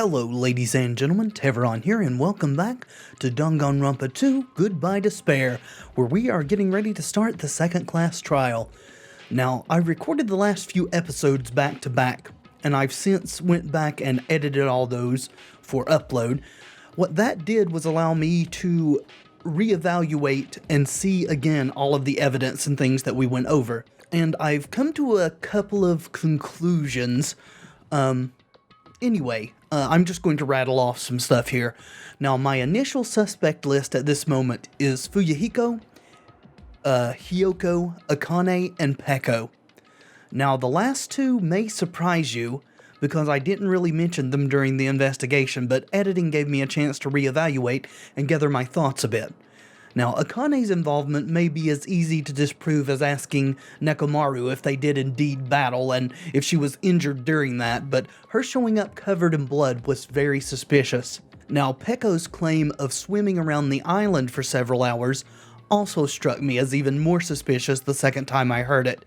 Hello ladies and gentlemen, Tevaron here and welcome back to Danganronpa 2 Goodbye Despair, where we are getting ready to start the second class trial. Now, I recorded the last few episodes back to back, and I've since went back and edited all those for upload. What that did was allow me to reevaluate and see again all of the evidence and things that we went over. And I've come to a couple of conclusions. Anyway, I'm just going to rattle off some stuff here. Now, my initial suspect list at this moment is Fuyuhiko, Hiyoko, Akane, and Peko. Now, the last two may surprise you, because I didn't really mention them during the investigation, but editing gave me a chance to reevaluate and gather my thoughts a bit. Now, Akane's involvement may be as easy to disprove as asking Nekomaru if they did indeed battle and if she was injured during that, but her showing up covered in blood was very suspicious. Now, Peko's claim of swimming around the island for several hours also struck me as even more suspicious the second time I heard it.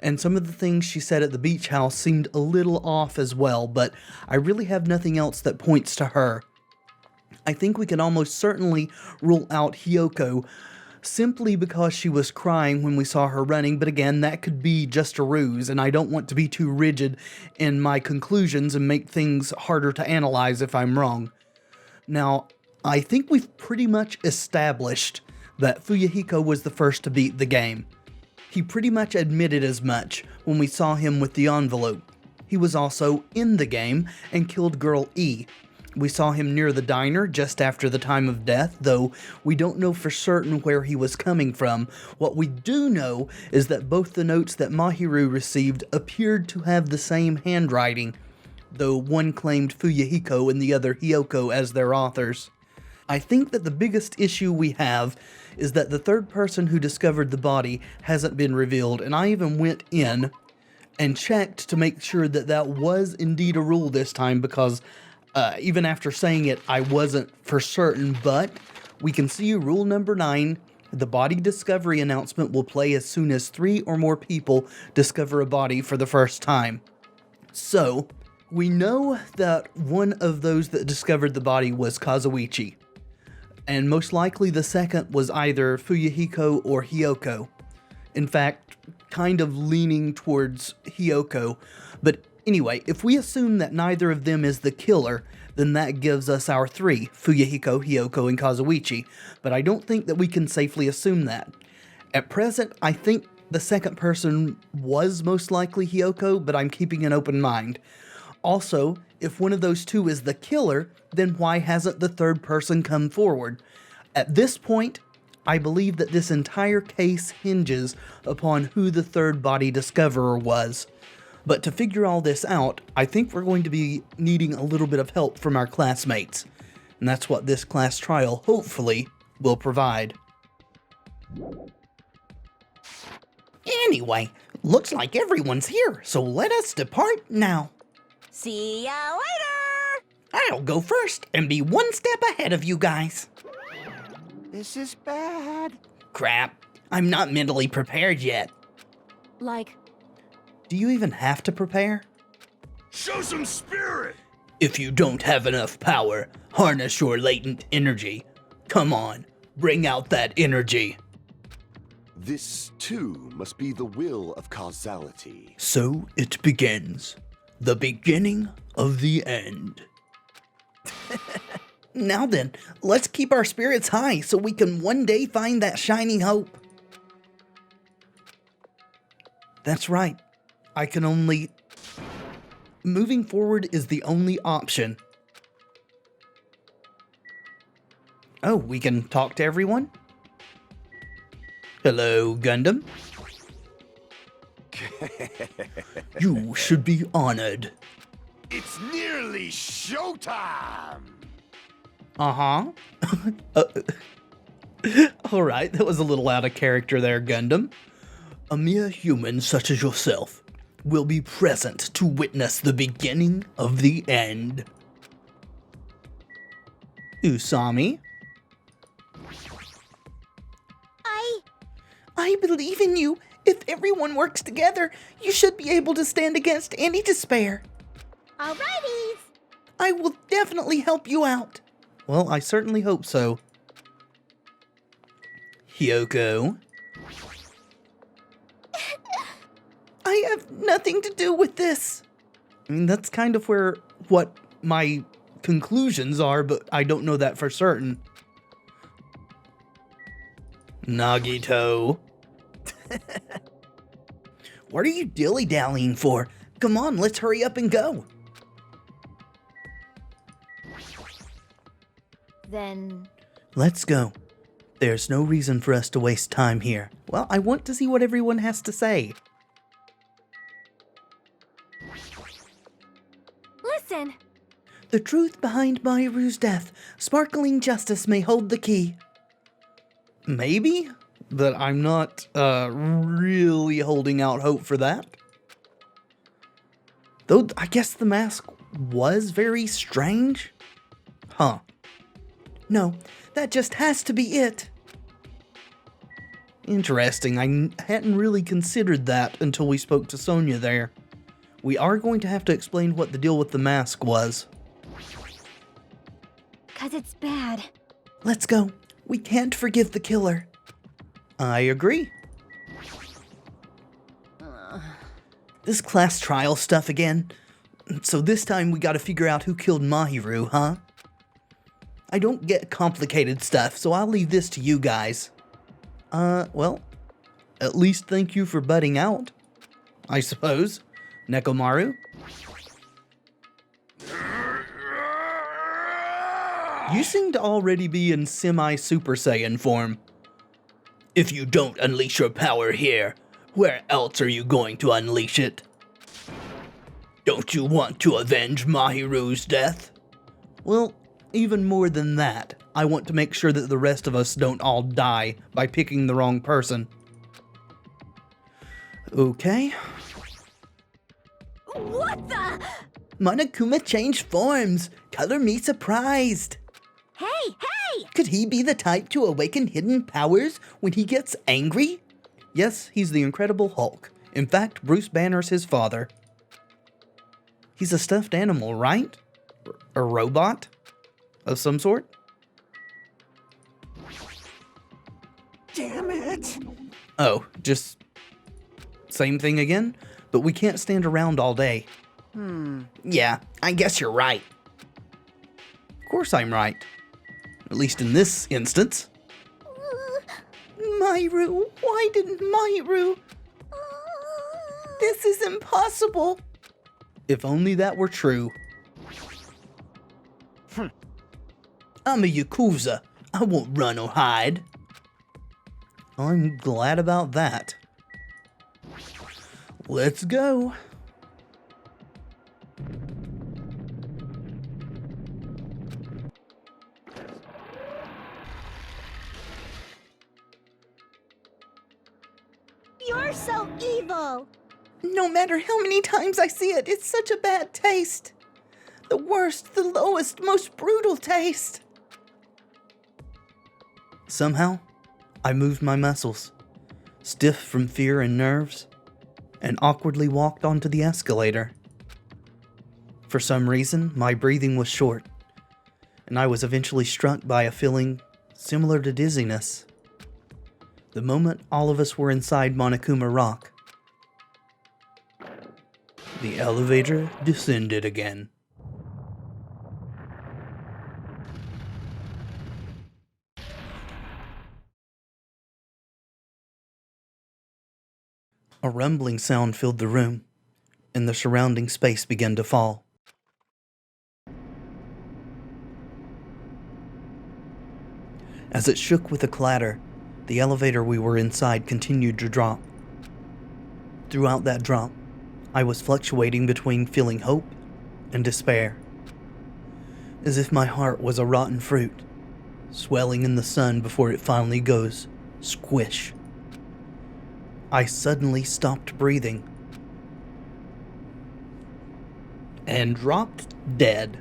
And some of the things she said at the beach house seemed a little off as well, but I really have nothing else that points to her. I think we can almost certainly rule out Hiyoko simply because she was crying when we saw her running, but again, that could be just a ruse, and I don't want to be too rigid in my conclusions and make things harder to analyze if I'm wrong. Now, I think we've pretty much established that Fuyuhiko was the first to beat the game. He pretty much admitted as much when we saw him with the envelope. He was also in the game and killed Girl E. We saw him near the diner just after the time of death, though we don't know for certain where he was coming from. What we do know is that both the notes that Mahiru received appeared to have the same handwriting, though one claimed Fuyuhiko and the other Hiyoko as their authors. I think that the biggest issue we have is that the third person who discovered the body hasn't been revealed, and I even went in and checked to make sure that that was indeed a rule this time, because even after saying it, I wasn't for certain, but we can see rule number 9. The body discovery announcement will play as soon as 3 or more people discover a body for the first time. So, we know that one of those that discovered the body was Kazuichi, and most likely the second was either Fuyuhiko or Hiyoko. In fact, kind of leaning towards Hiyoko, but anyway, if we assume that neither of them is the killer, then that gives us our 3, Fuyuhiko, Hiyoko, and Kazuichi, but I don't think that we can safely assume that. At present, I think the second person was most likely Hiyoko, but I'm keeping an open mind. Also, if one of those two is the killer, then why hasn't the third person come forward? At this point, I believe that this entire case hinges upon who the third body discoverer was. But to figure all this out, I think we're going to be needing a little bit of help from our classmates. And that's what this class trial, hopefully, will provide. Anyway, looks like everyone's here, so let us depart now. See ya later! I'll go first and be one step ahead of you guys. This is bad. Crap, I'm not mentally prepared yet. Like, Do you even have to prepare? Show some spirit! If you don't have enough power, harness your latent energy. Come on, bring out that energy. This, too, must be the will of causality. So it begins. The beginning of the end. Now then, let's keep our spirits high so we can one day find that shining hope. That's right. I can only... Moving forward is the only option. Oh, we can talk to everyone? Hello, Gundam. You should be honored. It's nearly showtime! Uh-huh. Alright, that was a little out of character there, Gundam. A mere human such as yourself will be present to witness the beginning of the end. Usami? I believe in you. If everyone works together, you should be able to stand against any despair. alrighties! I will definitely help you out. Well, I certainly hope so. Hyoko? I have nothing to do with this. I mean, that's kind of what my conclusions are, but I don't know that for certain. Nagito. What are you dilly-dallying for? Come on, let's hurry up and go. Then... Let's go. There's no reason for us to waste time here. Well, I want to see what everyone has to say. Listen! The truth behind Mahiru's death. Sparkling justice may hold the key. Maybe? But I'm not really holding out hope for that. Though I guess the mask was very strange. Huh. No, that just has to be it. Interesting. I hadn't really considered that until we spoke to Sonia there. We are going to have to explain what the deal with the mask was. 'Cause it's bad. Let's go. We can't forgive the killer. I agree. This class trial stuff again. So this time we gotta figure out who killed Mahiru, huh? I don't get complicated stuff, so I'll leave this to you guys. Well, at least thank you for butting out, I suppose. Nekomaru? You seem to already be in semi-Super Saiyan form. If you don't unleash your power here, where else are you going to unleash it? Don't you want to avenge Mahiru's death? Well, even more than that, I want to make sure that the rest of us don't all die by picking the wrong person. Okay. What the? Monokuma changed forms. Color me surprised. Hey, hey! Could he be the type to awaken hidden powers when he gets angry? Yes, he's the Incredible Hulk. In fact, Bruce Banner's his father. He's a stuffed animal, right? A robot? Of some sort? Damn it! Oh, just same thing again? But we can't stand around all day. Yeah, I guess you're right. Of course I'm right. At least in this instance. Mahiru, why didn't Mahiru? This is impossible. If only that were true. I'm a Yakuza. I won't run or hide. I'm glad about that. Let's go. You're so evil! No matter how many times I see it, it's such a bad taste. The worst, the lowest, most brutal taste. Somehow, I moved my muscles, stiff from fear and nerves, and awkwardly walked onto the escalator. For some reason, my breathing was short, and I was eventually struck by a feeling similar to dizziness. The moment all of us were inside Monokuma Rock, the elevator descended again. A rumbling sound filled the room, and the surrounding space began to fall. As it shook with a clatter, the elevator we were inside continued to drop. Throughout that drop, I was fluctuating between feeling hope and despair, as if my heart was a rotten fruit, swelling in the sun before it finally goes squish. I suddenly stopped breathing and dropped dead.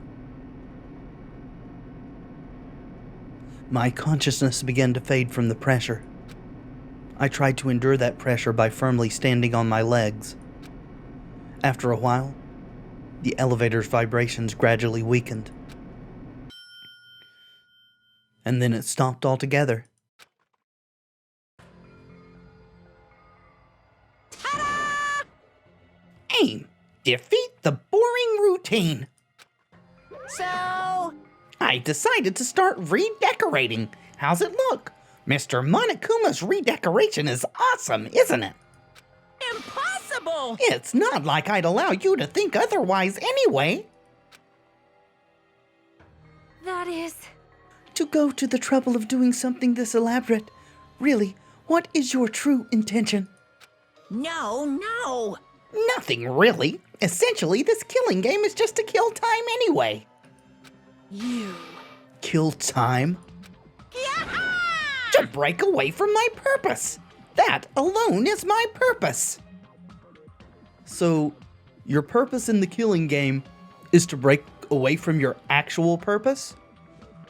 My consciousness began to fade from the pressure. I tried to endure that pressure by firmly standing on my legs. After a while, The elevator's vibrations gradually weakened. And then it stopped altogether. Aim! Defeat the boring routine! So, I decided to start redecorating. How's it look? Mr. Monokuma's redecoration is awesome, isn't it? impossible! It's not like I'd allow you to think otherwise anyway. That is... To go to the trouble of doing something this elaborate. Really, what is your true intention? No. Nothing really. Essentially, this killing game is just to kill time anyway. You. Kill time? To break away from my purpose. That alone is my purpose. So, your purpose in the killing game is to break away from your actual purpose?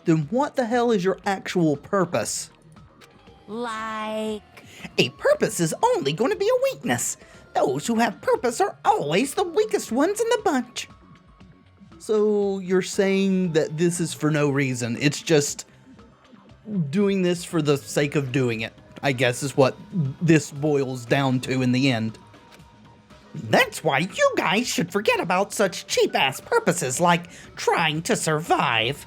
Then what the hell is your actual purpose? Like... A purpose is only going to be a weakness. Those who have purpose are always the weakest ones in the bunch. So you're saying that this is for no reason. It's just doing this for the sake of doing it, I guess is what this boils down to in the end. That's why you guys should forget about such cheap-ass purposes like trying to survive.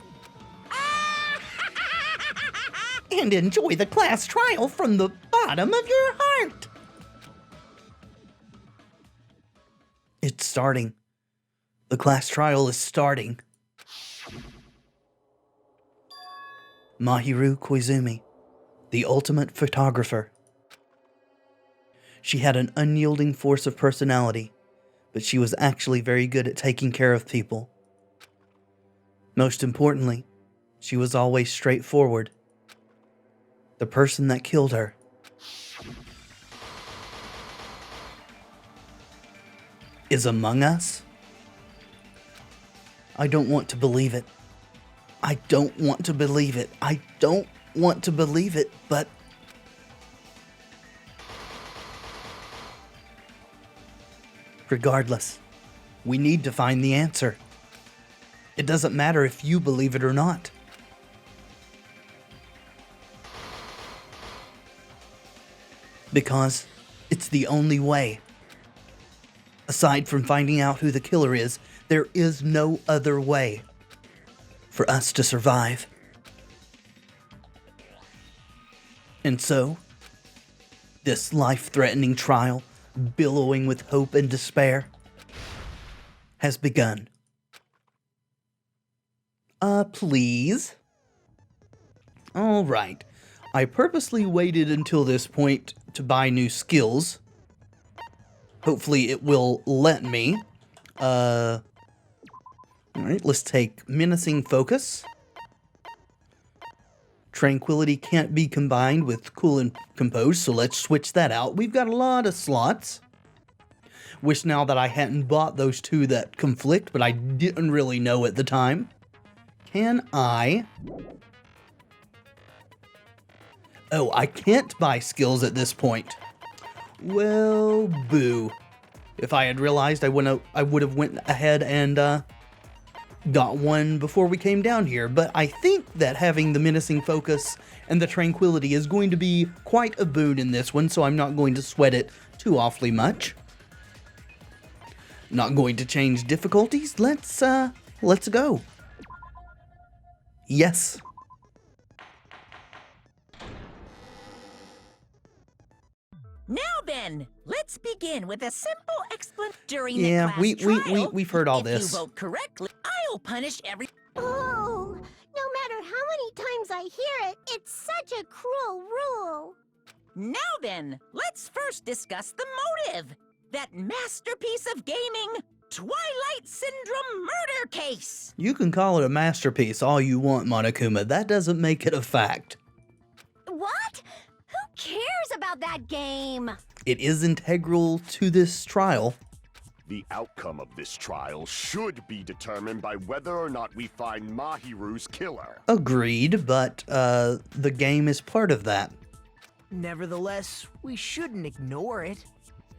And enjoy the class trial from the bottom of your heart. It's starting. The class trial is starting. Mahiru Koizumi, the ultimate photographer. She had an unyielding force of personality, but she was actually very good at taking care of people. Most importantly, she was always straightforward. The person that killed her is among us? I don't want to believe it. I don't want to believe it. I don't want to believe it, but... Regardless, we need to find the answer. It doesn't matter if you believe it or not. Because it's the only way. Aside from finding out who the killer is, there is no other way for us to survive. And so, this life-threatening trial, billowing with hope and despair, has begun. Please? All right. I purposely waited until this point to buy new skills. Hopefully it will let me. Alright, let's take Menacing Focus. Tranquility can't be combined with Cool and Composed, so let's switch that out. We've got a lot of slots. Wish now that I hadn't bought those two that conflict, but I didn't really know at the time. Can I... Oh, I can't buy skills at this point. Well, boo. If I had realized, I would have went ahead and got one before we came down here. But I think that having the Menacing Focus and the Tranquility is going to be quite a boon in this one, so I'm not going to sweat it too awfully much. Not going to change difficulties. Let's go. Yes. Now then, let's begin with a simple explanation during the Yeah, class trial. we've heard all If this. you vote correctly, I'll punish every... Oh, no matter how many times I hear it, it's such a cruel rule. Now then, let's first discuss the motive. That masterpiece of gaming, Twilight Syndrome murder case. You can call it a masterpiece all you want, Monokuma. That doesn't make it a fact. What? Who cares about that game? It is integral to this trial. The outcome of this trial should be determined by whether or not we find Mahiru's killer. Agreed, but the game is part of that. Nevertheless, we shouldn't ignore it.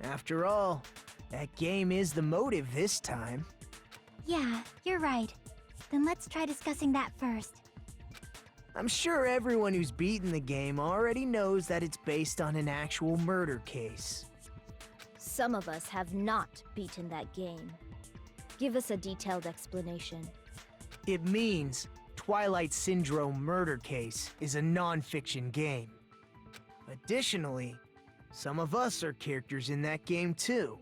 After all, that game is the motive this time. Yeah, you're right. Then let's try discussing that first. I'm sure everyone who's beaten the game already knows that it's based on an actual murder case. Some of us have not beaten that game. Give us a detailed explanation. It means Twilight Syndrome Murder Case is a non-fiction game. Additionally, some of us are characters in that game too.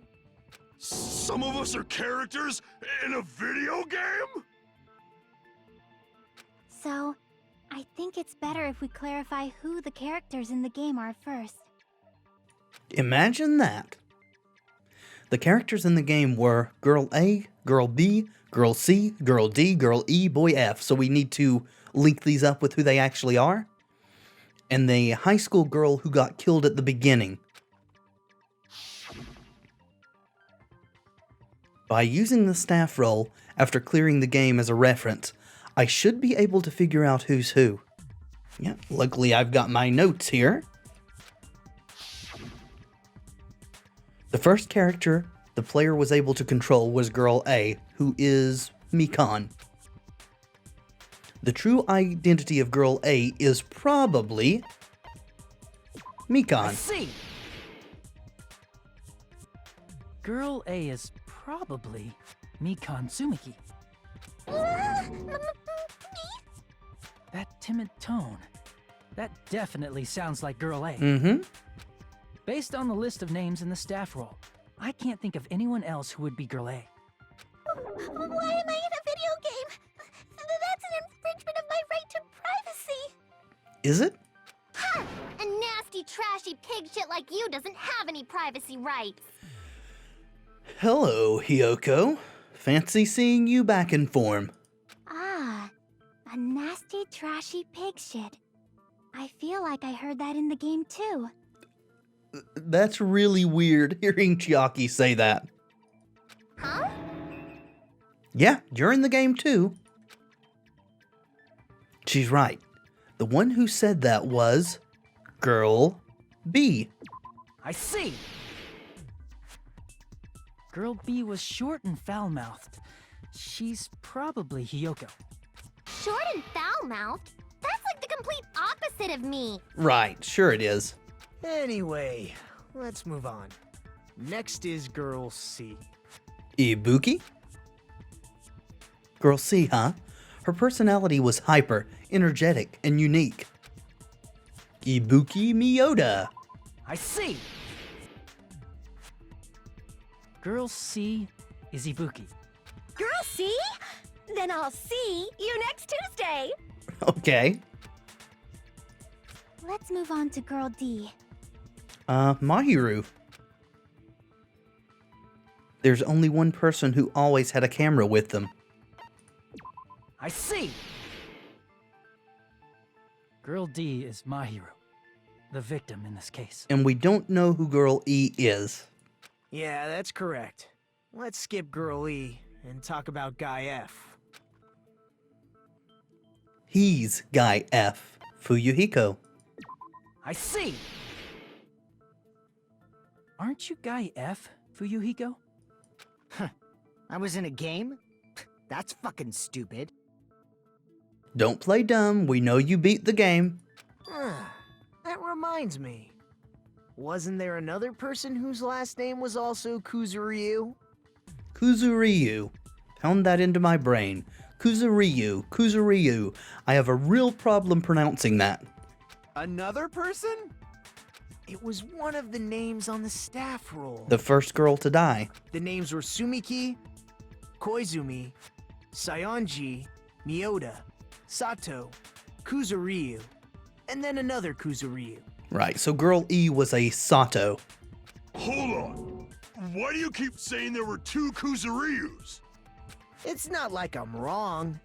Some of us are characters in a video game? So, I think it's better if we clarify who the characters in the game are first. Imagine that. The characters in the game were Girl A, Girl B, Girl C, Girl D, Girl E, Boy F. So we need to link these up with who they actually are. And the high school girl who got killed at the beginning. By using the staff role after clearing the game as a reference, I should be able to figure out who's who. Yeah, luckily I've got my notes here. The first character the player was able to control was Girl A, who is Mikan. The true identity of Girl A is probably Mikan. I see. Girl A is probably Mikan Tsumiki. That timid tone. That definitely sounds like Girl A. Mm-hmm. Based on the list of names in the staff roll, I can't think of anyone else who would be Girl A. Why am I in a video game? That's an infringement of my right to privacy. Is it? Ha! A nasty, trashy pig shit like you doesn't have any privacy rights. Hello, Hiyoko. Fancy seeing you back in form. Ah, a nasty, trashy pig shit. I feel like I heard that in the game too. That's really weird hearing Chiaki say that. Huh? Yeah, you're in the game too. She's right. The one who said that was Girl B. I see. Girl B was short and foul-mouthed. She's probably Hiyoko. Short and foul-mouthed? That's like the complete opposite of me. Right, sure it is. Anyway, let's move on. Next is Girl C. Ibuki? Girl C, huh? Her personality was hyper, energetic, and unique. Ibuki Miyoda. I see. Girl C is Ibuki. Girl C? Then I'll see you next Tuesday. Okay. Let's move on to Girl D. Mahiru. There's only one person who always had a camera with them. I see. Girl D is Mahiru, the victim in this case. And we don't know who Girl E is. Yeah, that's correct. Let's skip Girl E and talk about Guy F. He's Guy F. Fuyuhiko. I see. Aren't you Guy F, Fuyuhiko? I was in a game? That's fucking stupid. Don't play dumb, we know you beat the game. That reminds me. Wasn't there another person whose last name was also Kuzuryu? Kuzuryu. Pound that into my brain. Kuzuryu, Kuzuryu. I have a real problem pronouncing that. Another person? It was one of the names on the staff roll. The first girl to die. The names were Sumiki, Koizumi, Sayonji, Miyoda, Sato, Kuzuryu, and then another Kuzuryu. Right, so Girl E was a Sato. Hold on. Why do you keep saying there were two Kuzuryus? It's not like I'm wrong.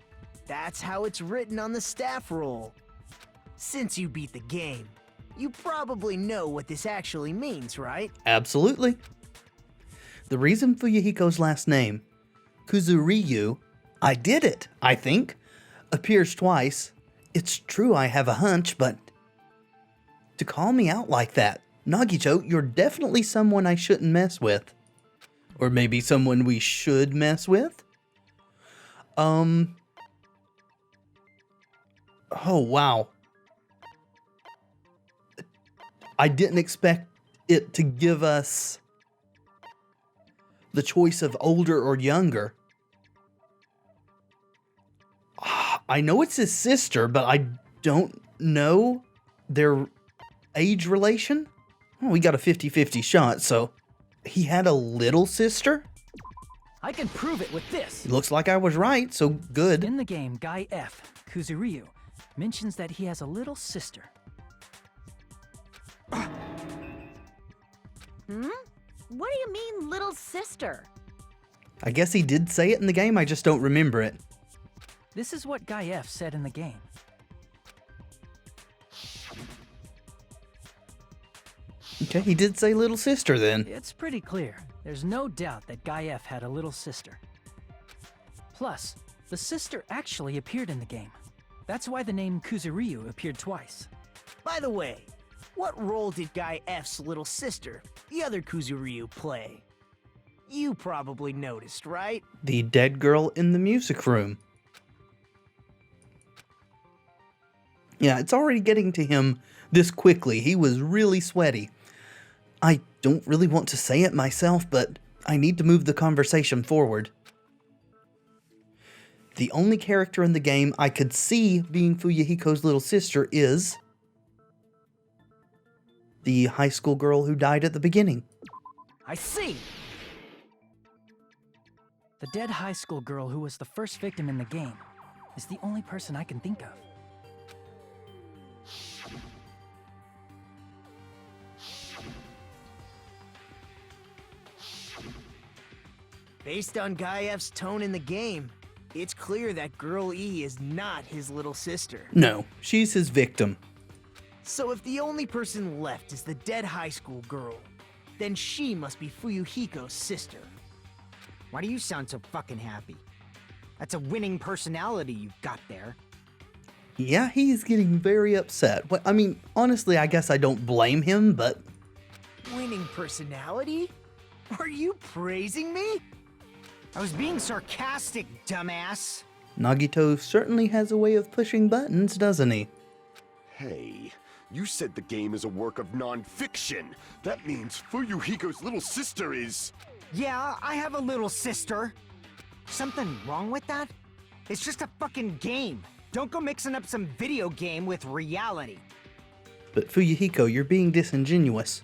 That's how it's written on the staff roll. Since you beat the game, you probably know what this actually means, right? Absolutely. The reason Fuyuhiko's last name, Kuzuryu, I did it, I think, appears twice. It's true I have a hunch, but to call me out like that, Nagicho, you're definitely someone I shouldn't mess with. Or maybe someone we should mess with? Oh, wow. I didn't expect it to give us the choice of older or younger. I know it's his sister, but I don't know their age relation. Well, we got a 50-50 shot, so he had a little sister? I can prove it with this. Looks like I was right, so good. In the game, Guy F, Kuzuryu, mentions that he has a little sister. What do you mean, little sister? I guess he did say it in the game, I just don't remember it. This is what Guy F said in the game. Okay, he did say little sister then. It's pretty clear. There's no doubt that Guy F had a little sister. Plus, the sister actually appeared in the game. That's why the name Kuzuryu appeared twice. By the way, what role did Guy F's little sister, the other Kuzuryu, play? You probably noticed, right? The dead girl in the music room. Yeah, it's already getting to him this quickly. He was really sweaty. I don't really want to say it myself, but I need to move the conversation forward. The only character in the game I could see being Fuyuhiko's little sister is the high school girl who died at the beginning. I see! The dead high school girl who was the first victim in the game is the only person I can think of. Based on Guy F's tone in the game, it's clear that Girl E is not his little sister. No, she's his victim. So if the only person left is the dead high school girl, then she must be Fuyuhiko's sister. Why do you sound so fucking happy? That's a winning personality you've got there. Yeah, he's getting very upset. Well, I mean, honestly, I guess I don't blame him, but... Winning personality? Are you praising me? I was being sarcastic, dumbass. Nagito certainly has a way of pushing buttons, doesn't he? Hey, you said the game is a work of non-fiction. That means Fuyuhiko's little sister is... Yeah, I have a little sister. Something wrong with that? It's just a fucking game. Don't go mixing up some video game with reality. But Fuyuhiko, you're being disingenuous.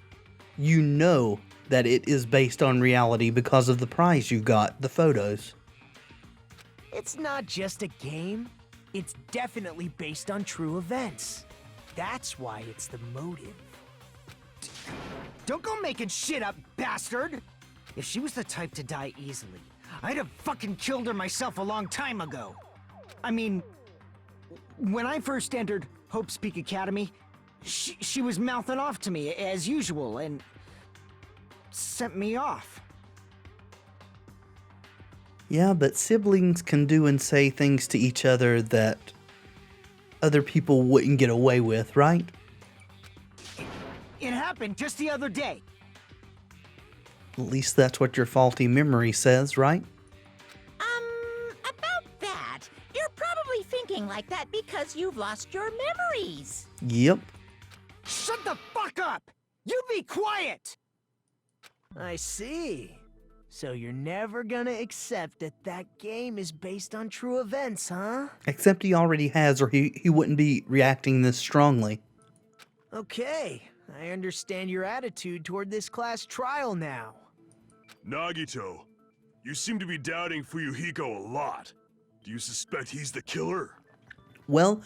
You know that it is based on reality because of the prize you got, the photos. It's not just a game. It's definitely based on true events. That's why it's the motive. Don't go making shit up, bastard! If she was the type to die easily, I'd have fucking killed her myself a long time ago. I mean, when I first entered Hope's Peak Academy, she was mouthing off to me as usual and sent me off. Yeah, but siblings can do and say things to each other that other people wouldn't get away with, right? It happened just the other day. At least that's what your faulty memory says, right? About that, you're probably thinking like that because you've lost your memories. Yep. Shut the fuck up! You be quiet! I see. So you're never gonna accept that that game is based on true events, huh? Except he already has, or he wouldn't be reacting this strongly. Okay, I understand your attitude toward this class trial now. Nagito, you seem to be doubting Fuyuhiko a lot. Do you suspect he's the killer? Well,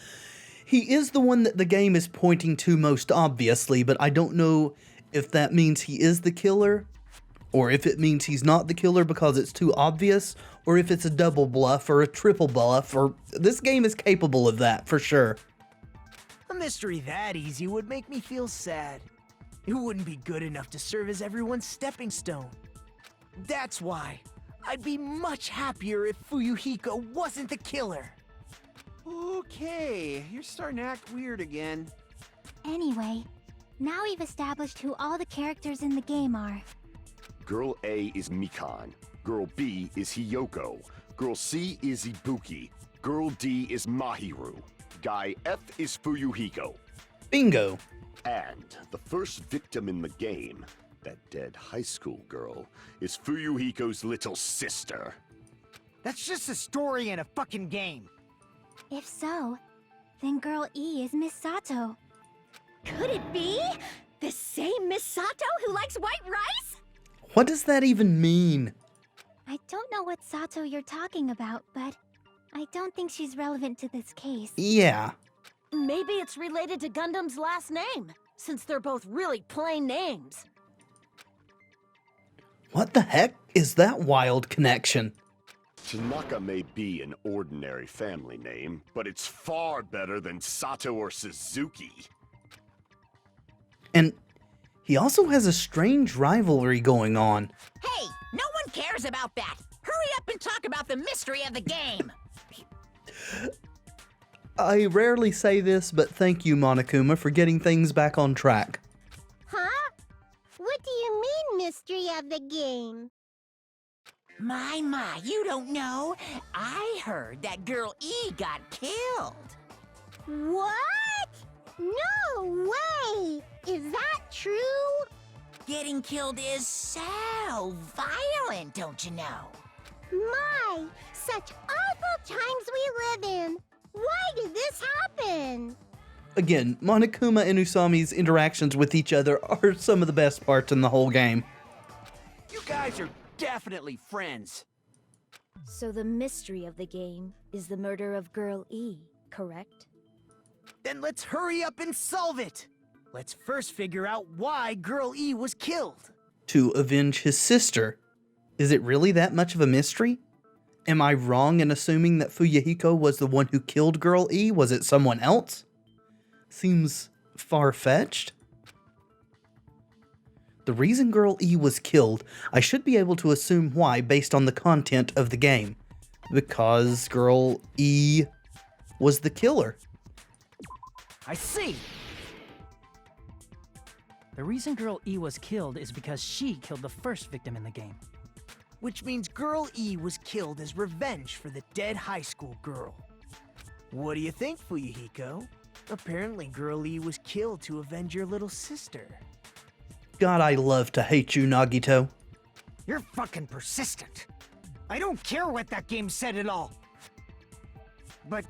he is the one that the game is pointing to most obviously, but I don't know if that means he is the killer, or if it means he's not the killer because it's too obvious, or if it's a double bluff or a triple bluff, or this game is capable of that for sure. A mystery that easy would make me feel sad. It wouldn't be good enough to serve as everyone's stepping stone. That's why I'd be much happier if Fuyuhiko wasn't the killer. Okay, you're starting to act weird again. Anyway, now we've established who all the characters in the game are. Girl A is Mikan. Girl B is Hiyoko. Girl C is Ibuki. Girl D is Mahiru. Guy F is Fuyuhiko. Bingo. And the first victim in the game, that dead high school girl, is Fuyuhiko's little sister. That's just a story in a fucking game. If so, then Girl E is Miss Sato. Could it be? The same Miss Sato who likes white rice? What does that even mean? I don't know what Sato you're talking about, but I don't think she's relevant to this case. Yeah. Maybe it's related to Gundam's last name, since they're both really plain names. What the heck is that wild connection? Tanaka may be an ordinary family name, but it's far better than Sato or Suzuki. And he also has a strange rivalry going on. Hey, no one cares about that. Hurry up and talk about the mystery of the game. I rarely say this, but thank you, Monokuma, for getting things back on track. Huh? What do you mean, mystery of the game? My, you don't know. I heard that Girl E got killed. What? No way! Is that true? Getting killed is so violent, don't you know? My, such awful times we live in. Why did this happen? Again, Monokuma and Usami's interactions with each other are some of the best parts in the whole game. You guys are definitely friends. So the mystery of the game is the murder of Girl E, correct? Then let's hurry up and solve it. Let's first figure out why Girl E was killed. To avenge his sister. Is it really that much of a mystery? Am I wrong in assuming that Fuyuhiko was the one who killed Girl E? Was it someone else? Seems far-fetched. The reason Girl E was killed, I should be able to assume why based on the content of the game. Because Girl E was the killer. I see. The reason Girl E was killed is because she killed the first victim in the game. Which means Girl E was killed as revenge for the dead high school girl. What do you think, Fuyuhiko? Apparently Girl E was killed to avenge your little sister. God, I love to hate you, Nagito. You're fucking persistent. I don't care what that game said at all. But...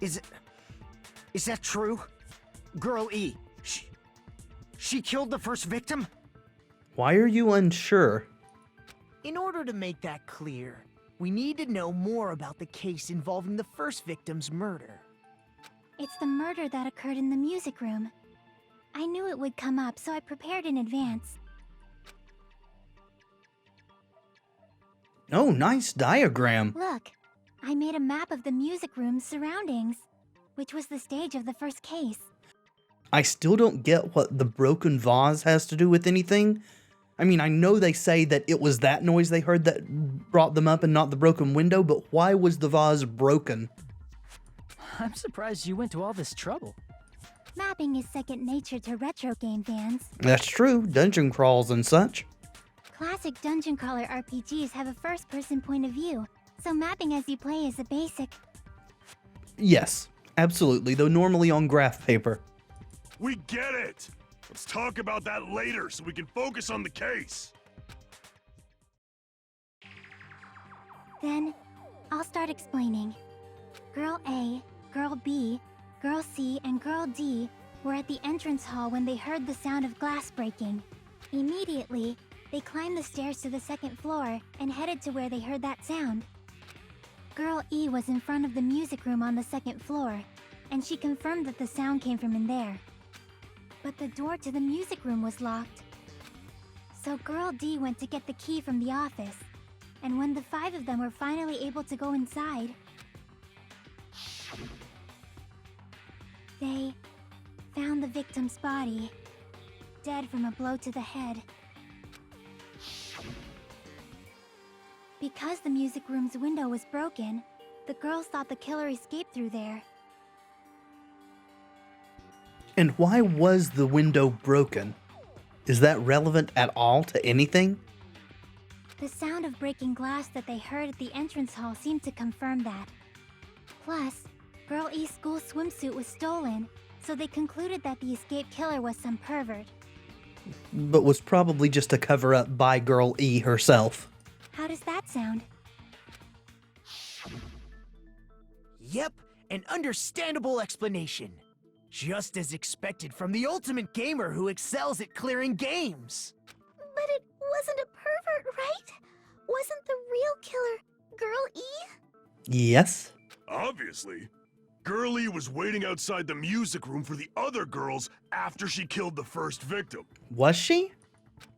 Is that true? Girl E, she killed the first victim? Why are you unsure? In order to make that clear, we need to know more about the case involving the first victim's murder. It's the murder that occurred in the music room. I knew it would come up, so I prepared in advance. Oh, nice diagram. Look, I made a map of the music room's surroundings, which was the stage of the first case. I still don't get what the broken vase has to do with anything. I mean, I know they say that it was that noise they heard that brought them up and not the broken window, but why was the vase broken? I'm surprised you went to all this trouble. Mapping is second nature to retro game fans. That's true, dungeon crawls and such. Classic dungeon crawler RPGs have a first-person point of view, so mapping as you play is a basic. Yes, absolutely, though normally on graph paper. We get it! Let's talk about that later so we can focus on the case. Then, I'll start explaining. Girl A, Girl B, Girl C, and Girl D were at the entrance hall when they heard the sound of glass breaking. Immediately, they climbed the stairs to the second floor and headed to where they heard that sound. Girl E was in front of the music room on the second floor, and she confirmed that the sound came from in there. But the door to the music room was locked. So Girl D went to get the key from the office, and when the 5 of them were finally able to go inside, they found the victim's body, dead from a blow to the head. Because the music room's window was broken, the girls thought the killer escaped through there. And why was the window broken? Is that relevant at all to anything? The sound of breaking glass that they heard at the entrance hall seemed to confirm that. Plus, Girl E's school swimsuit was stolen, so they concluded that the escaped killer was some pervert. But was probably just a cover-up by Girl E herself. How does that sound? Yep, an understandable explanation. Just as expected from the ultimate gamer who excels at clearing games. But it wasn't a pervert, right? Wasn't the real killer Girl E? Yes. Obviously. Girlie was waiting outside the music room for the other girls after she killed the first victim. Was she?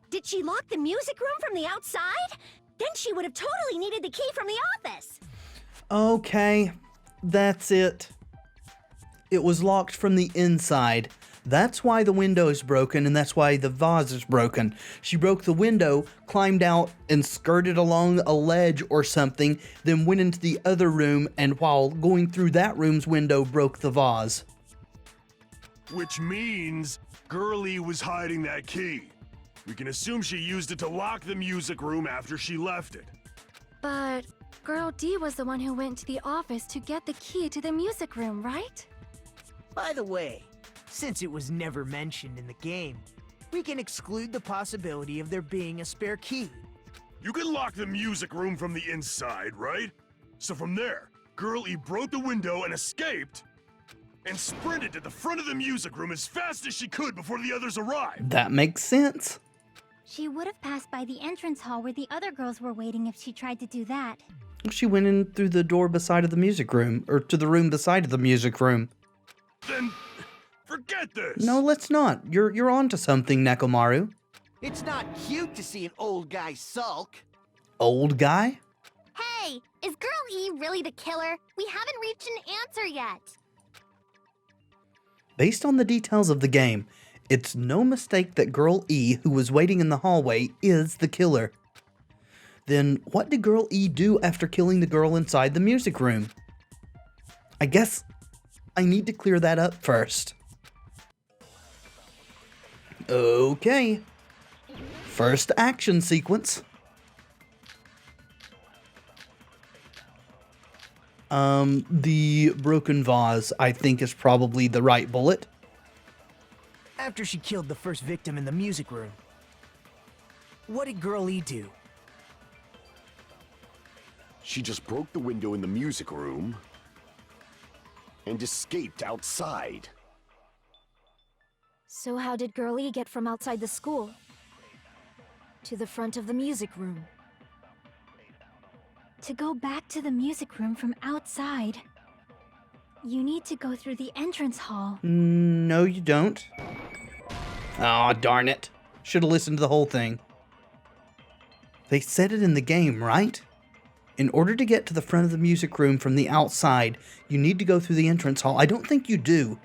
Did she lock the music room from the outside? Then she would have totally needed the key from the office. Okay, that's it. It was locked from the inside. That's why the window is broken, and that's why the vase is broken. She broke the window, climbed out, and skirted along a ledge or something, then went into the other room, and while going through that room's window, broke the vase. Which means Girlie was hiding that key. We can assume she used it to lock the music room after she left it. But Girl D was the one who went to the office to get the key to the music room, right? By the way, since it was never mentioned in the game, we can exclude the possibility of there being a spare key. You can lock the music room from the inside, right? So from there, Girlie broke the window and escaped, and sprinted to the front of the music room as fast as she could before the others arrived. That makes sense. She would have passed by the entrance hall where the other girls were waiting if she tried to do that. She went in through the door beside of the music room, or to the room beside of the music room. Then, forget this! No, let's not. You're onto something, Nekomaru. It's not cute to see an old guy sulk. Old guy? Hey, is Girl E really the killer? We haven't reached an answer yet. Based on the details of the game, it's no mistake that Girl E, who was waiting in the hallway, is the killer. Then what did Girl E do after killing the girl inside the music room? I guess I need to clear that up first. Okay. First action sequence. The broken vase, I think, is probably the right bullet. After she killed the first victim in the music room, what did Girl E do? She just broke the window in the music room and escaped outside. So how did Girl E get from outside the school to the front of the music room? To go back to the music room from outside, you need to go through the entrance hall. No, you don't. Aw, darn it. Should have listened to the whole thing. They said it in the game, right? In order to get to the front of the music room from the outside, you need to go through the entrance hall. I don't think you do.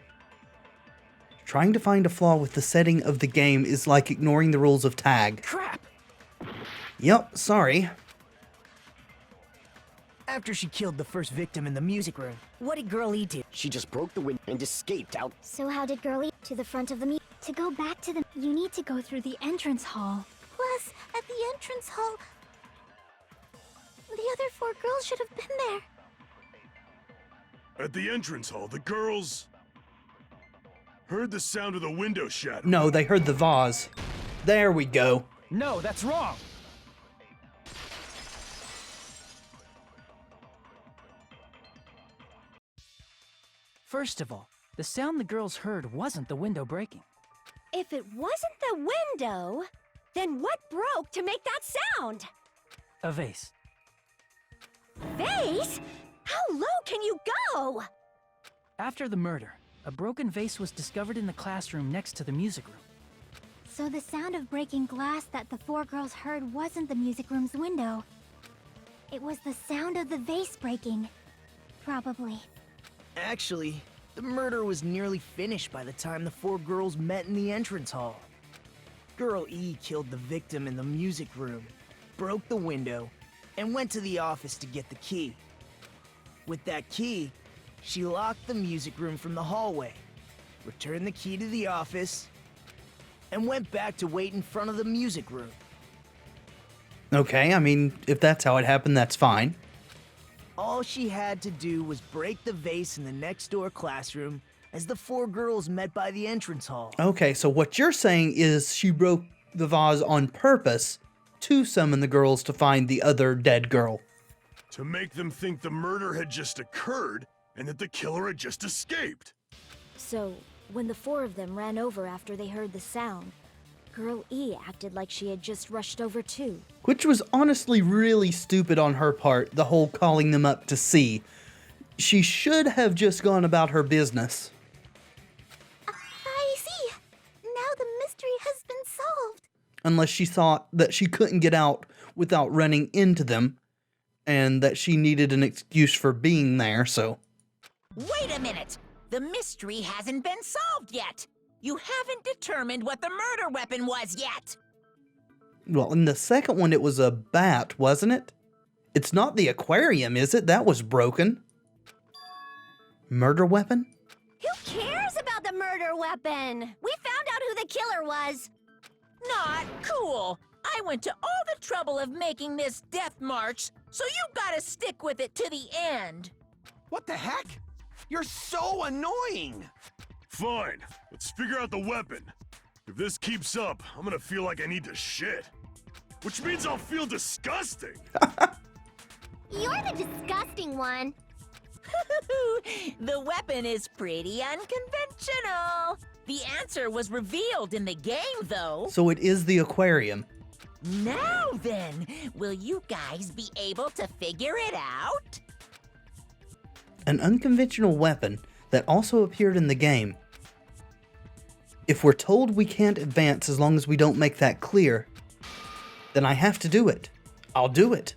Trying to find a flaw with the setting of the game is like ignoring the rules of tag. Crap! Yep, sorry. After she killed the first victim in the music room, what did Girl E do? She just broke the window and escaped out. So how did Girl E to the front of the To go back to the you need to go through the entrance hall. Plus, at the entrance hall, the other 4 girls should have been there. At the entrance hall, the girls heard the sound of the window shattering. No, they heard the vase. There we go. No, that's wrong. First of all, the sound the girls heard wasn't the window breaking. If it wasn't the window, then what broke to make that sound? A vase. Vase? How low can you go? After the murder, a broken vase was discovered in the classroom next to the music room. So the sound of breaking glass that the 4 girls heard wasn't the music room's window. It was the sound of the vase breaking. Probably. Actually, the murder was nearly finished by the time the 4 girls met in the entrance hall. Girl E killed the victim in the music room, broke the window, and went to the office to get the key. With that key, she locked the music room from the hallway, returned the key to the office, and went back to wait in front of the music room. Okay, I mean, if that's how it happened, that's fine. All she had to do was break the vase in the next door classroom as the four girls met by the entrance hall. Okay, so what you're saying is she broke the vase on purpose to summon the girls to find the other dead girl. To make them think the murder had just occurred and that the killer had just escaped. So, when the four of them ran over after they heard the sound, Girl E acted like she had just rushed over too. Which was honestly really stupid on her part, the whole calling them up to see. She should have just gone about her business. I see. Now the mystery has been solved. Unless she thought that she couldn't get out without running into them, and that she needed an excuse for being there, so... Wait a minute! The mystery hasn't been solved yet! You haven't determined what the murder weapon was yet! Well, in the second one it was a bat, wasn't it? It's not the aquarium, is it? That was broken. Murder weapon? Who cares about the murder weapon? We found out who the killer was. Not cool! I went to all the trouble of making this death march, so you gotta stick with it to the end! What the heck? You're so annoying! Fine, let's figure out the weapon. If this keeps up, I'm gonna feel like I need to shit. Which means I'll feel disgusting. You're the disgusting one. The weapon is pretty unconventional. The answer was revealed in the game, though. So it is the aquarium. Now then, will you guys be able to figure it out? An unconventional weapon that also appeared in the game. If we're told we can't advance as long as we don't make that clear, then I have to do it. I'll do it.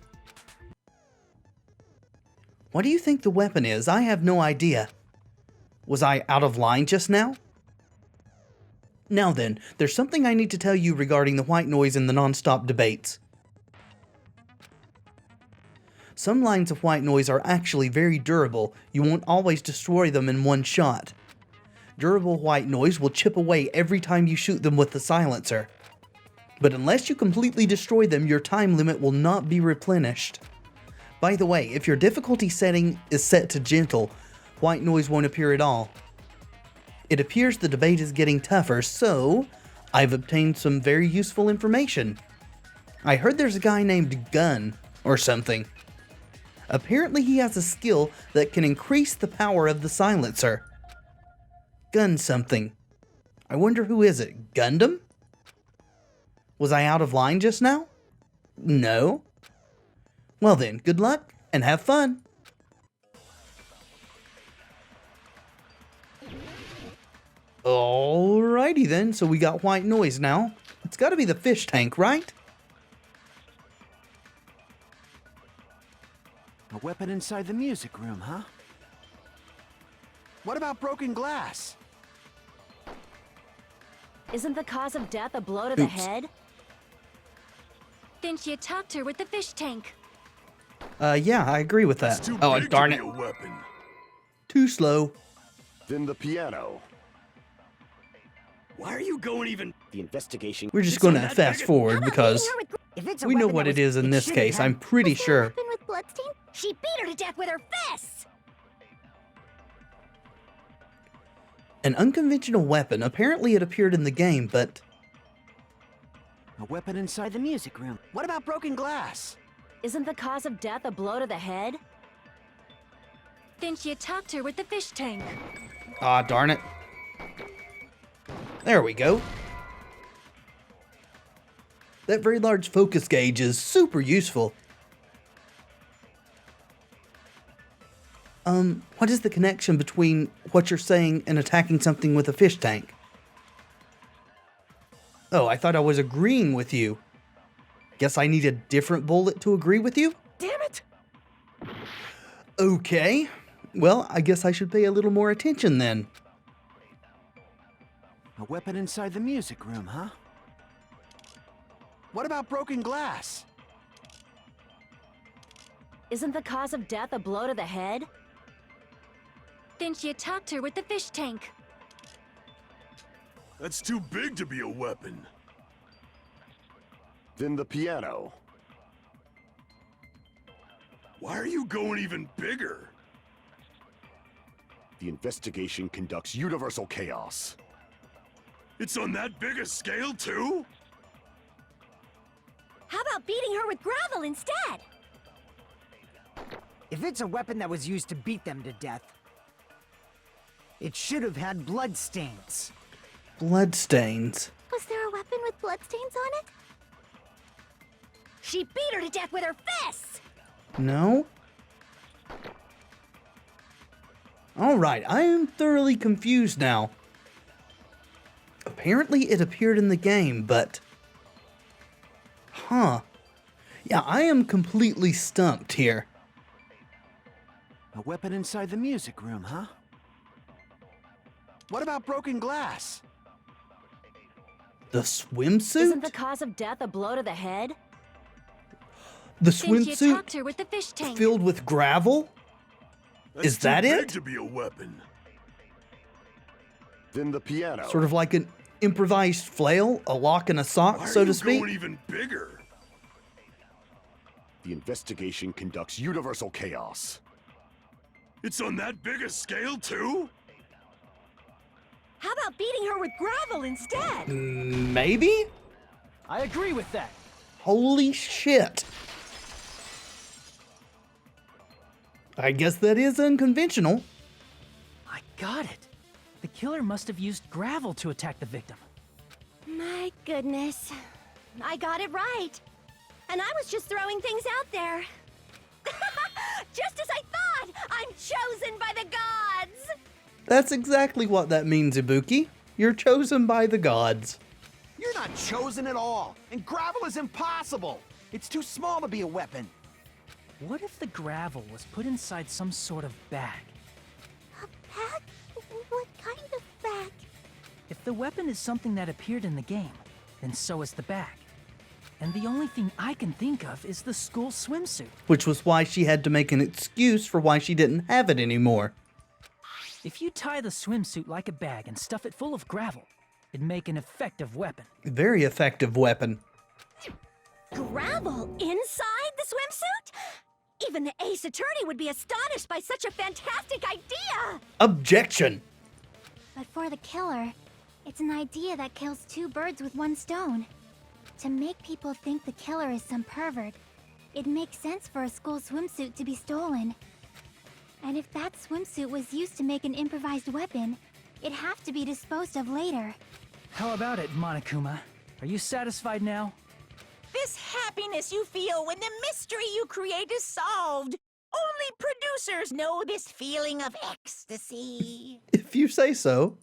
What do you think the weapon is? I have no idea. Was I out of line just now? Now then, there's something I need to tell you regarding the white noise in the non-stop debates. Some lines of white noise are actually very durable. You won't always destroy them in one shot. Durable white noise will chip away every time you shoot them with the silencer. But unless you completely destroy them, your time limit will not be replenished. By the way, if your difficulty setting is set to gentle, white noise won't appear at all. It appears the debate is getting tougher, so I've obtained some very useful information. I heard there's a guy named Gun, or something. Apparently he has a skill that can increase the power of the silencer. Gun something. I wonder who is it? Gundam? Was I out of line just now? No? Well then, good luck and have fun. Alrighty then, so we got white noise now. It's gotta be the fish tank, right? A weapon inside the music room, huh? What about broken glass? Isn't the cause of death a blow to the Oops. head? Then she attacked her with the fish tank. Yeah, I agree with that. It's too Oh, big darn to it. be a weapon. Too slow. Then the piano. Why are you going even? The investigation. We're just gonna fast forward because If it's a we know weapon what that it is in this shouldn't case, have- I'm pretty Was there a sure. weapon with bloodstain? She beat her to death with her fists. An unconventional weapon. Apparently it appeared in the game, but A weapon inside the music room. What about broken glass? Isn't the cause of death a blow to the head? Then she attacked her with the fish tank. ah, darn it. There we go. That very large focus gauge is super useful. What is the connection between what you're saying and attacking something with a fish tank? Oh, I thought I was agreeing with you. Guess I need a different bullet to agree with you? Damn it! Okay. Well, I guess I should pay a little more attention then. A weapon inside the music room, huh? What about broken glass? Isn't the cause of death a blow to the head? Then she attacked her with the fish tank. That's too big to be a weapon. Then the piano. Why are you going even bigger? The investigation conducts universal chaos. It's on that big a scale, too? How about beating her with gravel instead? If it's a weapon that was used to beat them to death, it should have had bloodstains. Bloodstains. Was there a weapon with bloodstains on it? She beat her to death with her fists! No? Alright, I am thoroughly confused now. Apparently it appeared in the game, but... Huh. Yeah, I am completely stumped here. A weapon inside the music room, huh? What about broken glass? The swimsuit? Isn't the cause of death a blow to the head? The Then she attacked swimsuit her with the fish tank. filled with gravel? That's Is that too it? big to be a weapon. Then the piano. Sort of like an improvised flail, a lock and a sock, Why are so you to speak? going even bigger? The investigation conducts universal chaos. It's on that big a scale, too? How about beating her with gravel instead? Maybe? I agree with that. Holy shit. I guess that is unconventional. I got it. The killer must have used gravel to attack the victim. My goodness. I got it right. And I was just throwing things out there. Just as I thought! I'm chosen by the gods! That's exactly what that means, Ibuki. You're chosen by the gods. You're not chosen at all, and gravel is impossible. It's too small to be a weapon. What if the gravel was put inside some sort of bag? A bag? What kind of bag? If the weapon is something that appeared in the game, then so is the bag. And the only thing I can think of is the school swimsuit. Which was why she had to make an excuse for why she didn't have it anymore. If you tie the swimsuit like a bag and stuff it full of gravel, it'd make an effective weapon. Very effective weapon. Gravel inside the swimsuit? Even the ace attorney would be astonished by such a fantastic idea! Objection! But for the killer, it's an idea that kills two birds with one stone. To make people think the killer is some pervert, it makes sense for a school swimsuit to be stolen. And if that swimsuit was used to make an improvised weapon, it'd have to be disposed of later. How about it, Monokuma? Are you satisfied now? This happiness you feel when the mystery you create is solved. Only producers know this feeling of ecstasy. If you say so.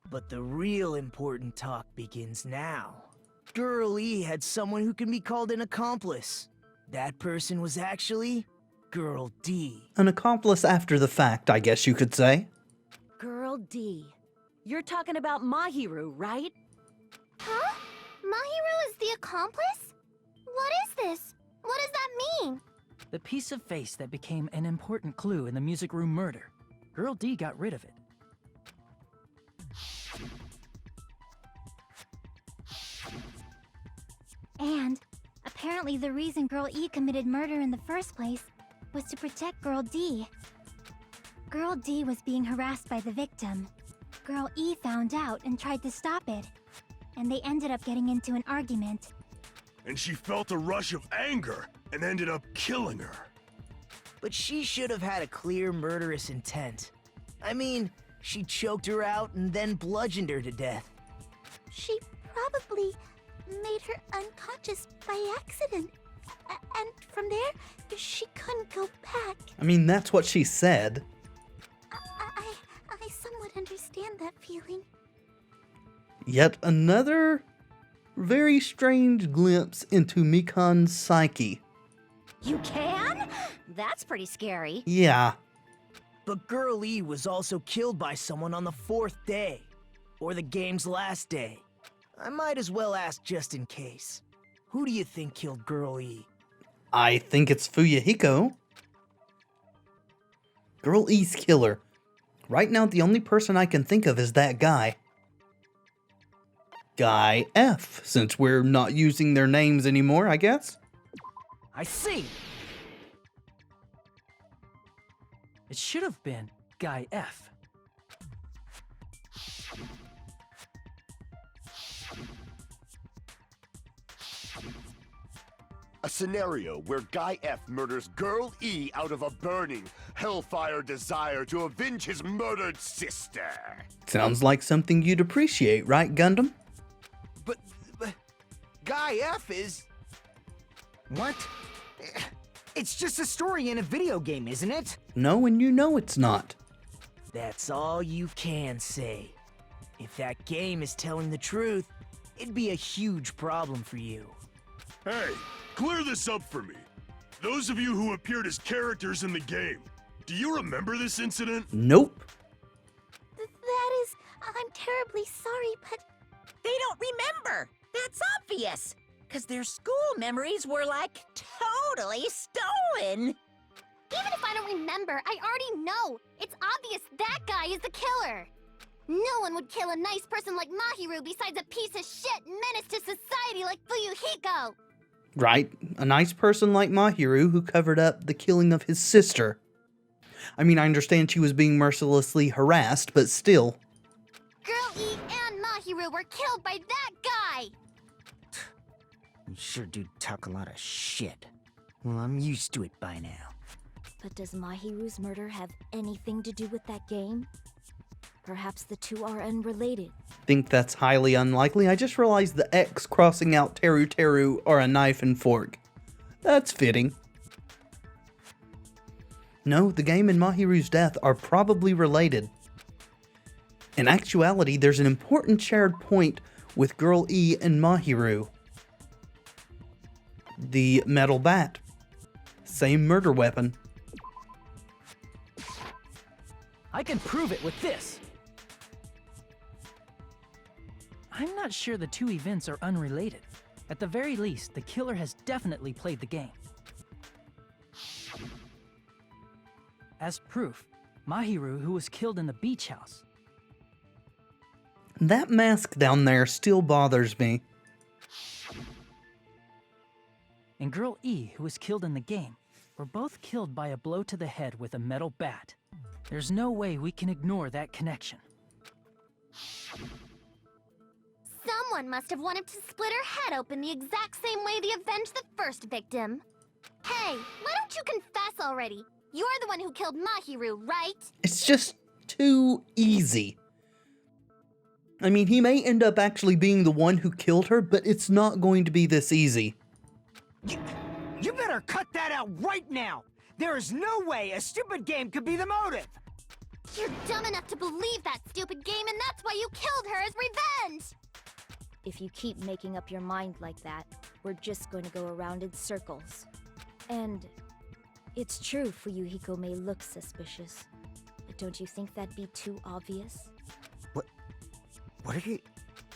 But the real important talk begins now. Girl E had someone who can be called an accomplice. That person was actually Girl D. An accomplice after the fact, I guess you could say. Girl D. You're talking about Mahiru, right? Huh? Mahiru is the accomplice? What is this? What does that mean? The piece of face that became an important clue in the music room murder. Girl D got rid of it. And apparently the reason Girl E committed murder in the first place was to protect Girl D. Girl D was being harassed by the victim. Girl E found out and tried to stop it. And they ended up getting into an argument. And she felt a rush of anger and ended up killing her. But she should have had a clear murderous intent. I mean, she choked her out and then bludgeoned her to death. She probably made her unconscious by accident. And from there, she couldn't go back. I mean, that's what she said. I somewhat understand that feeling. Yet another very strange glimpse into Mikan's psyche. You can? That's pretty scary. Yeah. But Girl E was also killed by someone on the 4th day. Or the game's last day. I might as well ask just in case. Who do you think killed Girl E? I think it's Fuyuhiko. Girl E's killer. Right now, the only person I can think of is that guy. Guy F, since we're not using their names anymore, I guess? I see. It should have been Guy F. A scenario where Guy F murders Girl E out of a burning, hellfire desire to avenge his murdered sister. Sounds like something you'd appreciate, right, Gundam? But Guy F is... What? It's just a story in a video game, isn't it? No, and you know it's not. That's all you can say. If that game is telling the truth, it'd be a huge problem for you. Hey, clear this up for me. Those of you who appeared as characters in the game, do you remember this incident? Nope. That is... I'm terribly sorry, but... They don't remember. That's obvious. Because their school memories were, like, totally stolen. Even if I don't remember, I already know. It's obvious that guy is the killer. No one would kill a nice person like Mahiru besides a piece of shit menace to society like Fuyuhiko. Right, a nice person like Mahiru who covered up the killing of his sister. I mean, I understand she was being mercilessly harassed, but still. Girl E and Mahiru were killed by that guy. You sure do talk a lot of shit. Well, I'm used to it by now. But does Mahiru's murder have anything to do with that game? Perhaps the two are unrelated. Think that's highly unlikely. I just realized the X crossing out Teru Teru are a knife and fork. That's fitting. No, the game and Mahiru's death are probably related. In actuality, there's an important shared point with Girl E and Mahiru. The metal bat. Same murder weapon. I can prove it with this. I'm not sure the two events are unrelated. At the very least, the killer has definitely played the game. As proof, Mahiru, who was killed in the beach house. That mask down there still bothers me. And Girl E, who was killed in the game, were both killed by a blow to the head with a metal bat. There's no way we can ignore that connection. Someone must have wanted to split her head open the exact same way they avenged the first victim. Hey, why don't you confess already? You're the one who killed Mahiru, right? It's just too easy. I mean, he may end up actually being the one who killed her, but it's not going to be this easy. You better cut that out right now! There is no way a stupid game could be the motive! You're dumb enough to believe that stupid game, and that's why you killed her as revenge! If you keep making up your mind like that, we're just going to go around in circles. And it's true Fuyuhiko may look suspicious, but don't you think that'd be too obvious? What are you...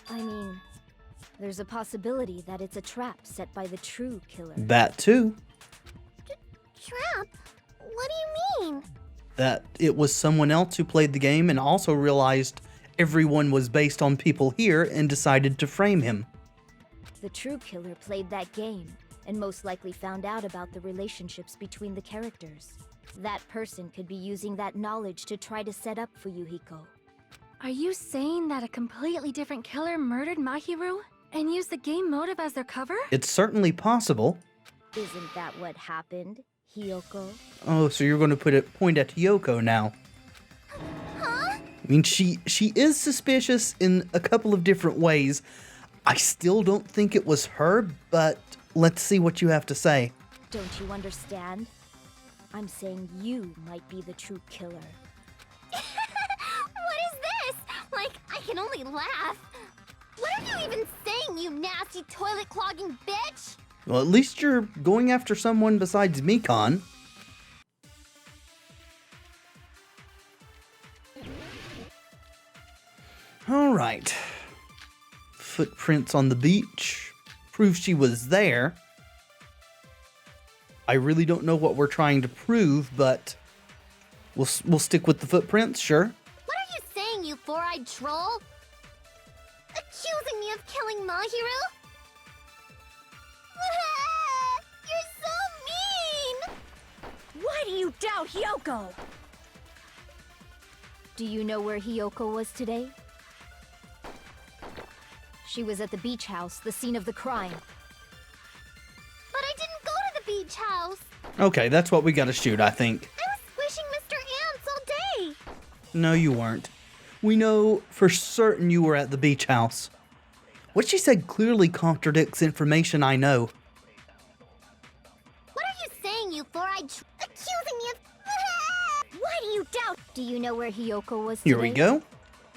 I mean, there's a possibility that it's a trap set by the true killer. That too. Trap? What do you mean? That it was someone else who played the game and also realized everyone was based on people here and decided to frame him. The true killer played that game, and most likely found out about the relationships between the characters. That person could be using that knowledge to try to set up Fuyuhiko. Are you saying that a completely different killer murdered Mahiru and used the game motive as their cover? It's certainly possible. Isn't that what happened, Hiyoko? Oh, so you're going to point at Hiyoko now. Huh? I mean, she is suspicious in a couple of different ways. I still don't think it was her, but let's see what you have to say. Don't you understand? I'm saying you might be the true killer. What is this? Like, I can only laugh. What are you even saying, you nasty toilet-clogging bitch? Well, at least you're going after someone besides Mikon. Alright. Footprints on the beach. Prove she was there. I really don't know what we're trying to prove, but we'll stick with the footprints, sure. What are you saying, you four-eyed troll? accusing me of killing Mahiru? You're so mean! Why do you doubt Hyoko? Do you know where Hyoko was today? She was at the beach house, the scene of the crime. But I didn't go to the beach house. Okay, that's what we gotta shoot, I think. I was squishing Mr. Ants all day. No, you weren't. We know for certain you were at the beach house. What she said clearly contradicts information I know. What are you saying, you four-eyed accusing me of... Why do you doubt? Do you know where Hyoko was today? Here we go.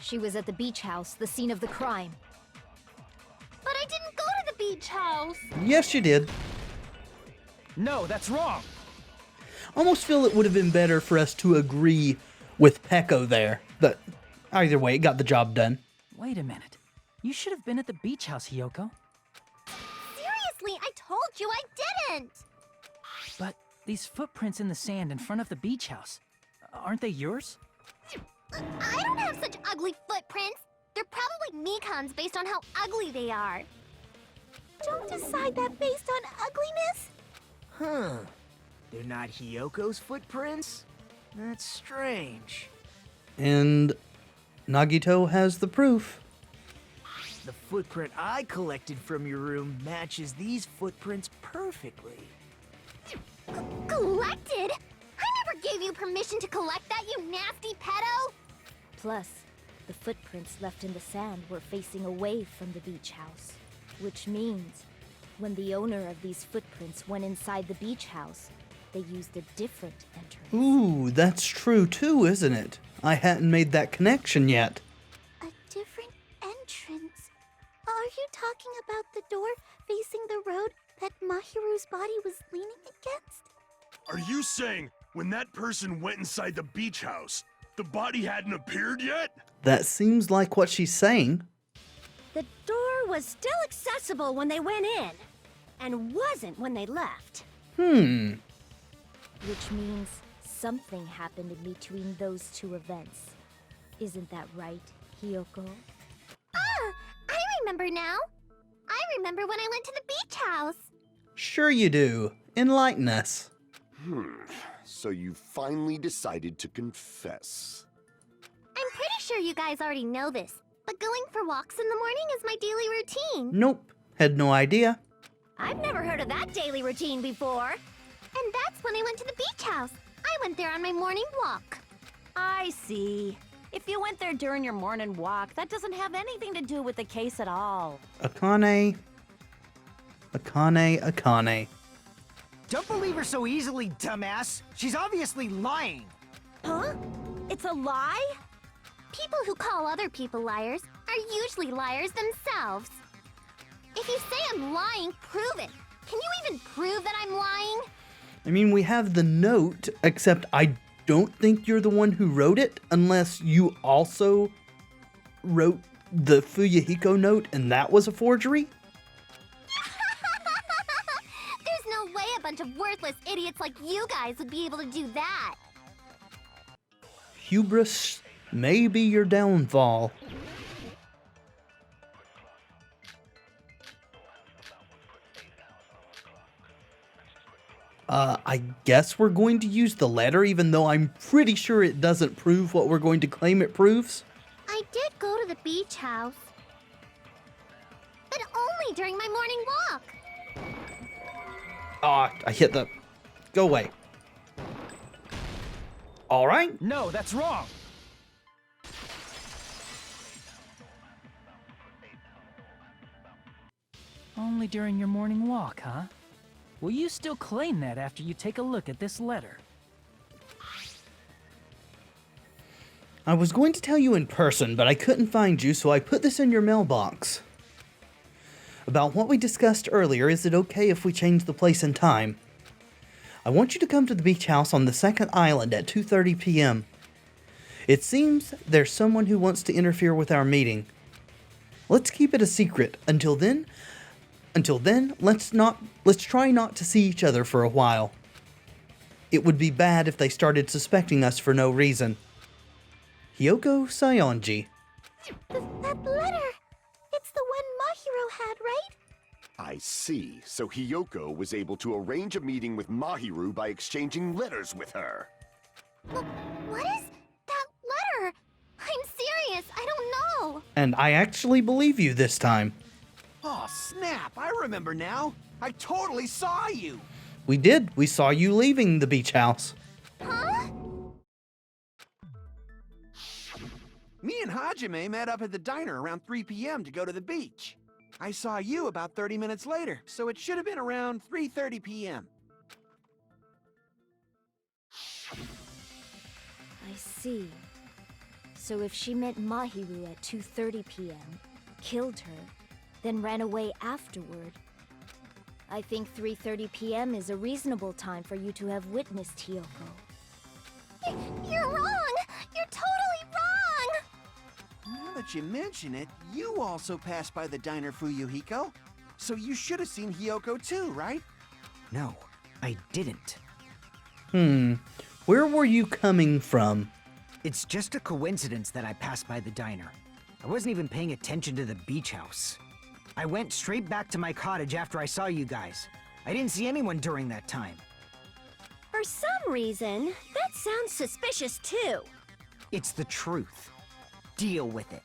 She was at the beach house, the scene of the crime. But I didn't go to the beach house. Yes, you did. No, that's wrong. Almost feel it would have been better for us to agree with Peko there. But either way, it got the job done. Wait a minute. You should have been at the beach house, Hyoko. Seriously, I told you I didn't. But these footprints in the sand in front of the beach house, aren't they yours? I don't have such ugly footprints. They're probably Mikan's based on how ugly they are. Don't decide that based on ugliness. Huh. They're not Hyoko's footprints? That's strange. And Nagito has the proof. The footprint I collected from your room matches these footprints perfectly. Collected? I never gave you permission to collect that, you nasty pedo! Plus, the footprints left in the sand were facing away from the beach house. Which means, when the owner of these footprints went inside the beach house, they used a different entrance. Ooh, that's true too, isn't it? I hadn't made that connection yet. A different entrance? Are you talking about the door facing the road that Mahiru's body was leaning against? Are you saying when that person went inside the beach house, the body hadn't appeared yet? That seems like what she's saying. The door was still accessible when they went in, and wasn't when they left. Which means something happened in between those two events. Isn't that right, Hyoko? Ah! I remember now! I remember when I went to the beach house! Sure you do. Enlighten us. So you finally decided to confess. I'm pretty sure you guys already know this, but going for walks in the morning is my daily routine. Nope. Had no idea. I've never heard of that daily routine before. And that's when I went to the beach house. I went there on my morning walk. I see. If you went there during your morning walk, that doesn't have anything to do with the case at all. Akane. Akane. Don't believe her so easily, dumbass. She's obviously lying. Huh? It's a lie? People who call other people liars are usually liars themselves. If you say I'm lying, prove it. Can you even prove that I'm lying? I mean, we have the note, except I don't think you're the one who wrote it, unless you also wrote the Fuyuhiko note and that was a forgery? There's no way a bunch of worthless idiots like you guys would be able to do that. Hubris may be your downfall. I guess we're going to use the letter, even though I'm pretty sure it doesn't prove what we're going to claim it proves. I did go to the beach house. But only during my morning walk. Ah, I hit the... Go away. Alright. No, that's wrong. Only during your morning walk, huh? Will you still claim that after you take a look at this letter? I was going to tell you in person, but I couldn't find you, so I put this in your mailbox. About what we discussed earlier, is it okay if we change the place and time? I want you to come to the beach house on the second island at 2:30 p.m. It seems there's someone who wants to interfere with our meeting. Let's keep it a secret. Until then, let's try not to see each other for a while. It would be bad if they started suspecting us for no reason. Hyoko Sayonji. That letter! It's Mahiro had, right? I see. So Hiyoko was able to arrange a meeting with Mahiru by exchanging letters with her. What is that letter? I'm serious, I don't know. And I actually believe you this time. Oh, snap! I remember now. I totally saw you. We did. We saw you leaving the beach house. Huh? Me and Hajime met up at the diner around 3 p.m. to go to the beach. I saw you about 30 minutes later, so it should have been around 3:30 p.m. I see. So if she met Mahiru at 2:30 p.m., killed her, then ran away afterward, I think 3:30 p.m. is a reasonable time for you to have witnessed Hiyoko. You're wrong! You're totally wrong! Now that you mention it, you also passed by the diner, Fuyuhiko. So you should have seen Hiyoko too, right? No, I didn't. Where were you coming from? It's just a coincidence that I passed by the diner. I wasn't even paying attention to the beach house. I went straight back to my cottage after I saw you guys. I didn't see anyone during that time. For some reason, that sounds suspicious too. It's the truth. Deal with it.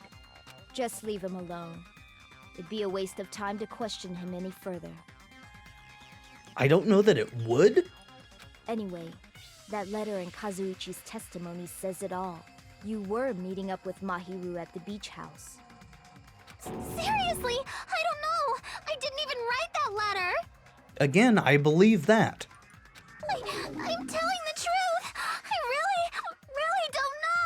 Just leave him alone. It'd be a waste of time to question him any further. I don't know that it would. Anyway, that letter in Kazuichi's testimony says it all. You were meeting up with Mahiru at the beach house. Seriously, I don't know. I didn't even write that letter. Again, I believe that. I'm telling the truth. I really don't know.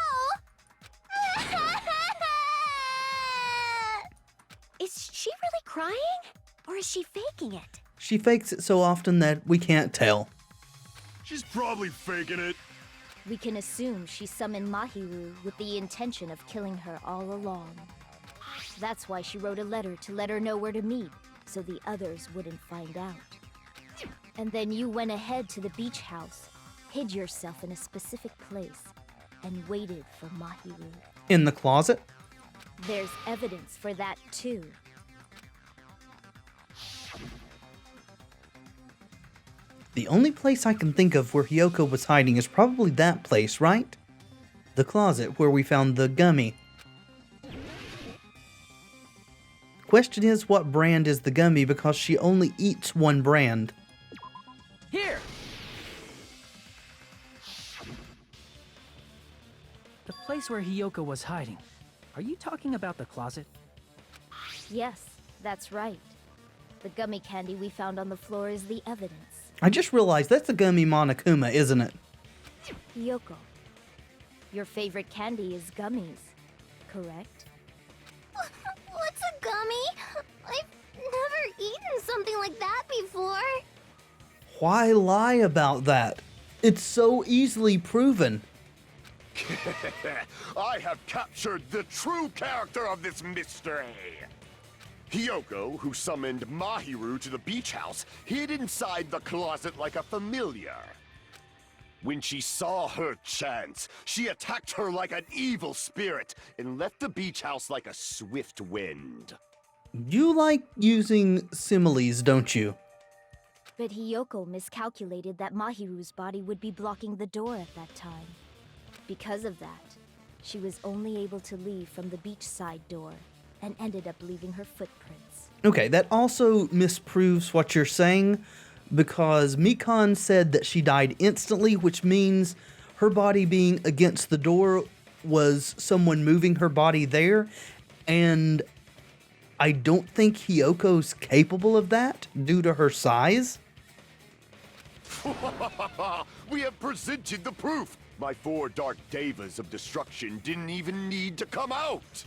Is she really crying? Or is she faking it? She fakes it so often that we can't tell. She's probably faking it. We can assume she summoned Mahiru with the intention of killing her all along. That's why she wrote a letter to let her know where to meet, so the others wouldn't find out. And then you went ahead to the beach house, hid yourself in a specific place, and waited for Mahiru. In the closet? There's evidence for that too. The only place I can think of where Hiyoko was hiding is probably that place, right? The closet where we found the gummy. Question is, what brand is the gummy, because she only eats one brand. Here! The place where Hiyoko was hiding. Are you talking about the closet? Yes, that's right. The gummy candy we found on the floor is the evidence. I just realized that's a gummy Monokuma, isn't it? Hiyoko, your favorite candy is gummies, correct? What's a gummy? I've never eaten something like that before. Why lie about that? It's so easily proven. I have captured the true character of this mystery. Hiyoko, who summoned Mahiru to the beach house, hid inside the closet like a familiar. When she saw her chance, she attacked her like an evil spirit and left the beach house like a swift wind. You like using similes, don't you? But Hiyoko miscalculated that Mahiru's body would be blocking the door at that time. Because of that, she was only able to leave from the beachside door and ended up leaving her footprints. Okay, that also misproves what you're saying, because Mikan said that she died instantly, which means her body being against the door was someone moving her body there, and I don't think Hyoko's capable of that due to her size. We have presented the proof. My 4 dark devas of destruction didn't even need to come out.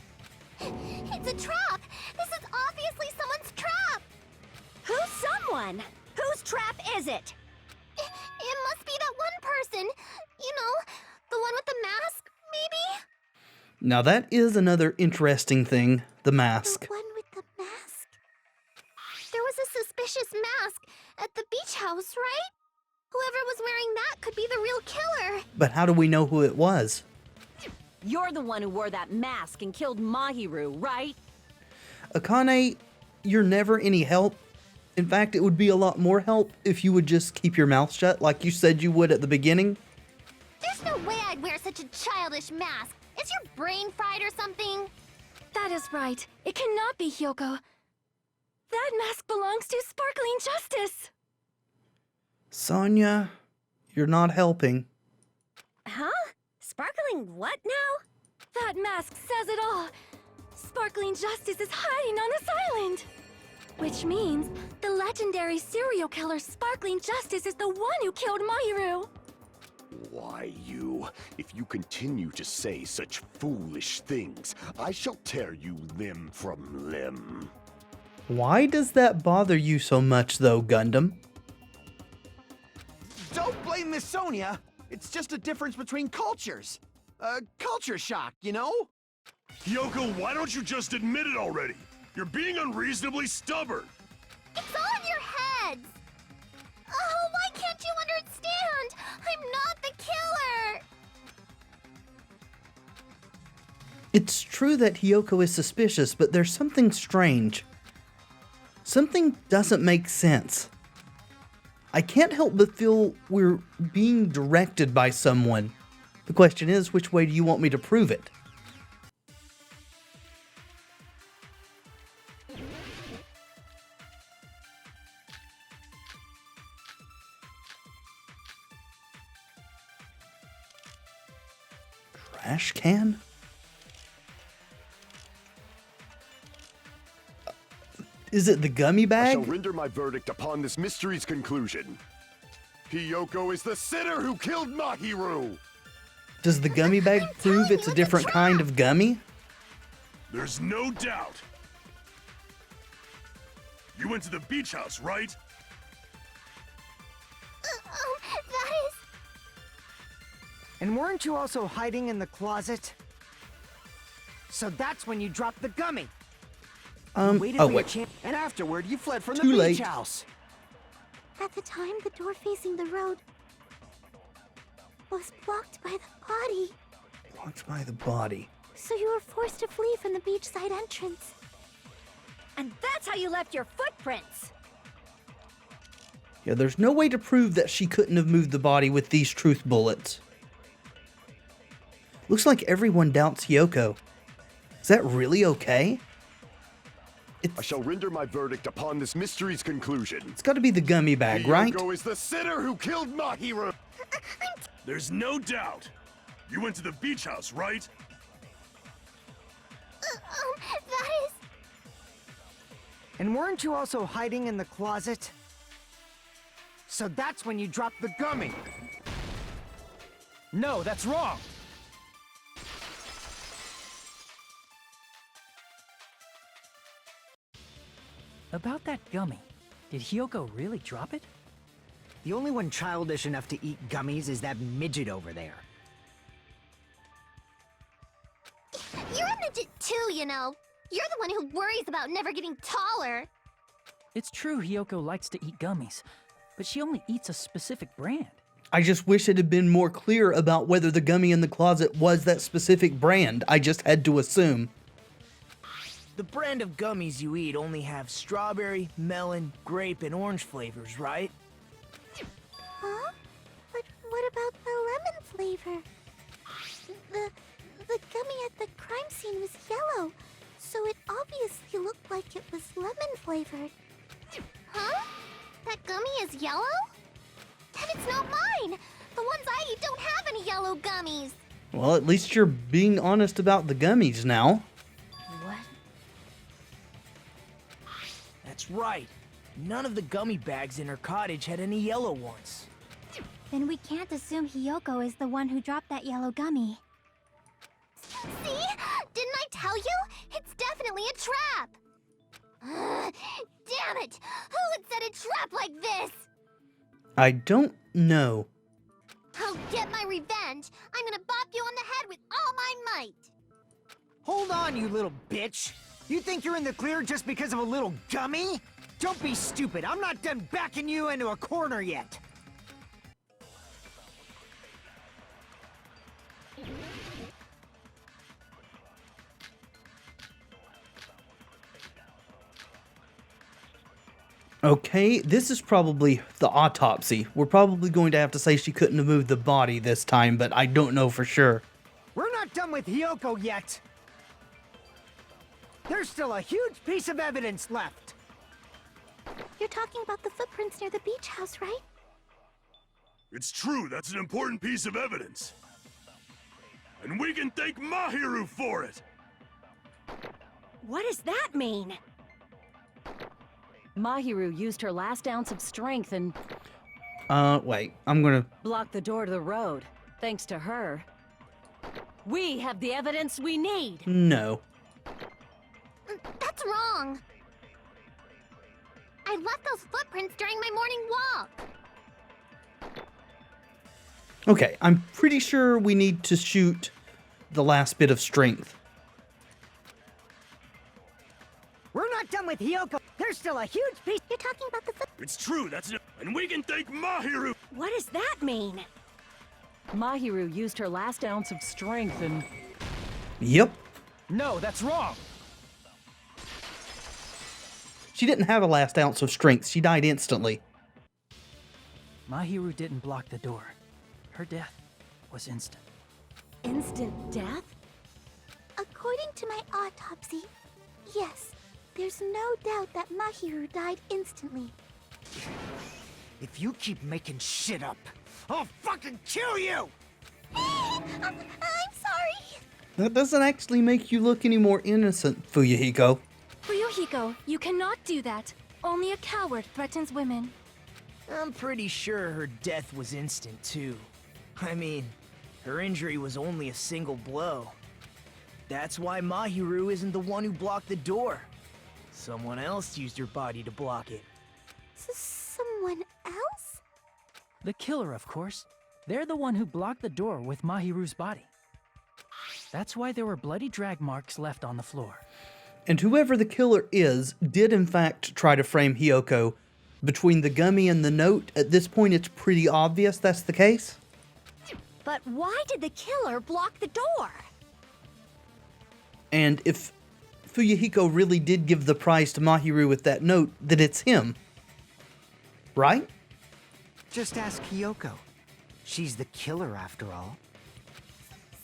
It's a trap! This is obviously someone's trap! Who's someone? Whose trap is it? It must be that one person. You know, the one with the mask, maybe? Now that is another interesting thing, the mask. The one with the mask? There was a suspicious mask at the beach house, right? Whoever was wearing that could be the real killer. But how do we know who it was? You're the one who wore that mask and killed Mahiru, right? Akane, you're never any help. In fact, it would be a lot more help if you would just keep your mouth shut like you said you would at the beginning. There's no way I'd wear such a childish mask. Is your brain fried or something? That is right. It cannot be Hyoko. That mask belongs to Sparkling Justice. Sonia, you're not helping. Huh? Sparkling what now? That mask says it all. Sparkling Justice is hiding on this island. Which means the legendary serial killer Sparkling Justice is the one who killed Mahiru. Why, you? If you continue to say such foolish things, I shall tear you limb from limb. Why does that bother you so much, though, Gundam? Don't blame Miss Sonia. It's just a difference between cultures. Culture shock, you know? Hyoko, why don't you just admit it already? You're being unreasonably stubborn. It's all in your heads! Oh, why can't you understand? I'm not the killer! It's true that Hyoko is suspicious, but there's something strange. Something doesn't make sense. I can't help but feel we're being directed by someone. The question is, which way do you want me to prove it? Trash can? Is it the gummy I bag? shall render my verdict upon this mystery's conclusion. Hyoko is the sinner who killed Mahiru! Does the gummy bag prove it's a different kind of gummy? There's no doubt. You went to the beach house, right? That is... And weren't you also hiding in the closet? So that's when you dropped the gummy. Waited oh for your wait. chance, and afterward you fled from Too the late. beach house. At the time, the door facing the road was blocked by the body. Blocked by the body. So you were forced to flee from the beachside entrance. And that's how you left your footprints. Yeah, there's no way to prove that she couldn't have moved the body with these truth bullets. Looks like everyone doubts Hyoko. Is that really okay? I shall render my verdict upon this mystery's conclusion. It's got to be the gummy bag, right? Hyoko is the sinner who killed Mahiru! There's no doubt. You went to the beach house, right? That is... And weren't you also hiding in the closet? So that's when you dropped the gummy. No, that's wrong. About that gummy, did Hyoko really drop it? The only one childish enough to eat gummies is that midget over there. You're a midget too, you know. You're the one who worries about never getting taller. It's true Hyoko likes to eat gummies, but she only eats a specific brand. I just wish it had been more clear about whether the gummy in the closet was that specific brand. I just had to assume. The brand of gummies you eat only have strawberry, melon, grape, and orange flavors, right? Huh? But what about the lemon flavor? The gummy at the crime scene was yellow, so it obviously looked like it was lemon flavored. Huh? That gummy is yellow? Then it's not mine! The ones I eat don't have any yellow gummies! Well, at least you're being honest about the gummies now. What? That's right. None of the gummy bags in her cottage had any yellow ones. Then we can't assume Hyoko is the one who dropped that yellow gummy. See? Didn't I tell you? It's definitely a trap! Damn it! Who would set a trap like this? I don't know. I'll get my revenge! I'm gonna bop you on the head with all my might! Hold on, you little bitch! You think you're in the clear just because of a little gummy? Don't be stupid, I'm not done backing you into a corner yet! Okay, this is probably the autopsy. We're probably going to have to say she couldn't have moved the body this time, but I don't know for sure. We're not done with Hiyoko yet. There's still a huge piece of evidence left. You're talking about the footprints near the beach house, right? It's true, that's an important piece of evidence. And we can thank Mahiru for it! What does that mean? Mahiru used her last ounce of strength and Wait, I'm gonna... blocked the door to the road. Thanks to her, we have the evidence we need. No. That's wrong. I left those footprints during my morning walk. Okay, I'm pretty sure we need to shoot the last bit of strength. We're not done with Hiyoko. There's still a huge piece. You're talking about the It's true, that's an... And we can thank Mahiru! What does that mean? Mahiru used her last ounce of strength and Yep. No, that's wrong. She didn't have a last ounce of strength. She died instantly. Mahiru didn't block the door. Her death was instant. Instant death? According to my autopsy, yes, there's no doubt that Mahiru died instantly. If you keep making shit up, I'll fucking kill you! I'm sorry. That doesn't actually make you look any more innocent, Fuyuhiko. Fuyuhiko, you cannot do that. Only a coward threatens women. I'm pretty sure her death was instant, too. I mean, her injury was only a single blow. That's why Mahiru isn't the one who blocked the door. Someone else used her body to block it. Someone else? The killer, of course. They're the one who blocked the door with Mahiru's body. That's why there were bloody drag marks left on the floor. And whoever the killer is did in fact try to frame Hiyoko. Between the gummy and the note, at this point it's pretty obvious that's the case. But why did the killer block the door? And if Fuyuhiko really did give the prize to Mahiru with that note, then it's him. Right? Just ask Hiyoko. She's the killer after all.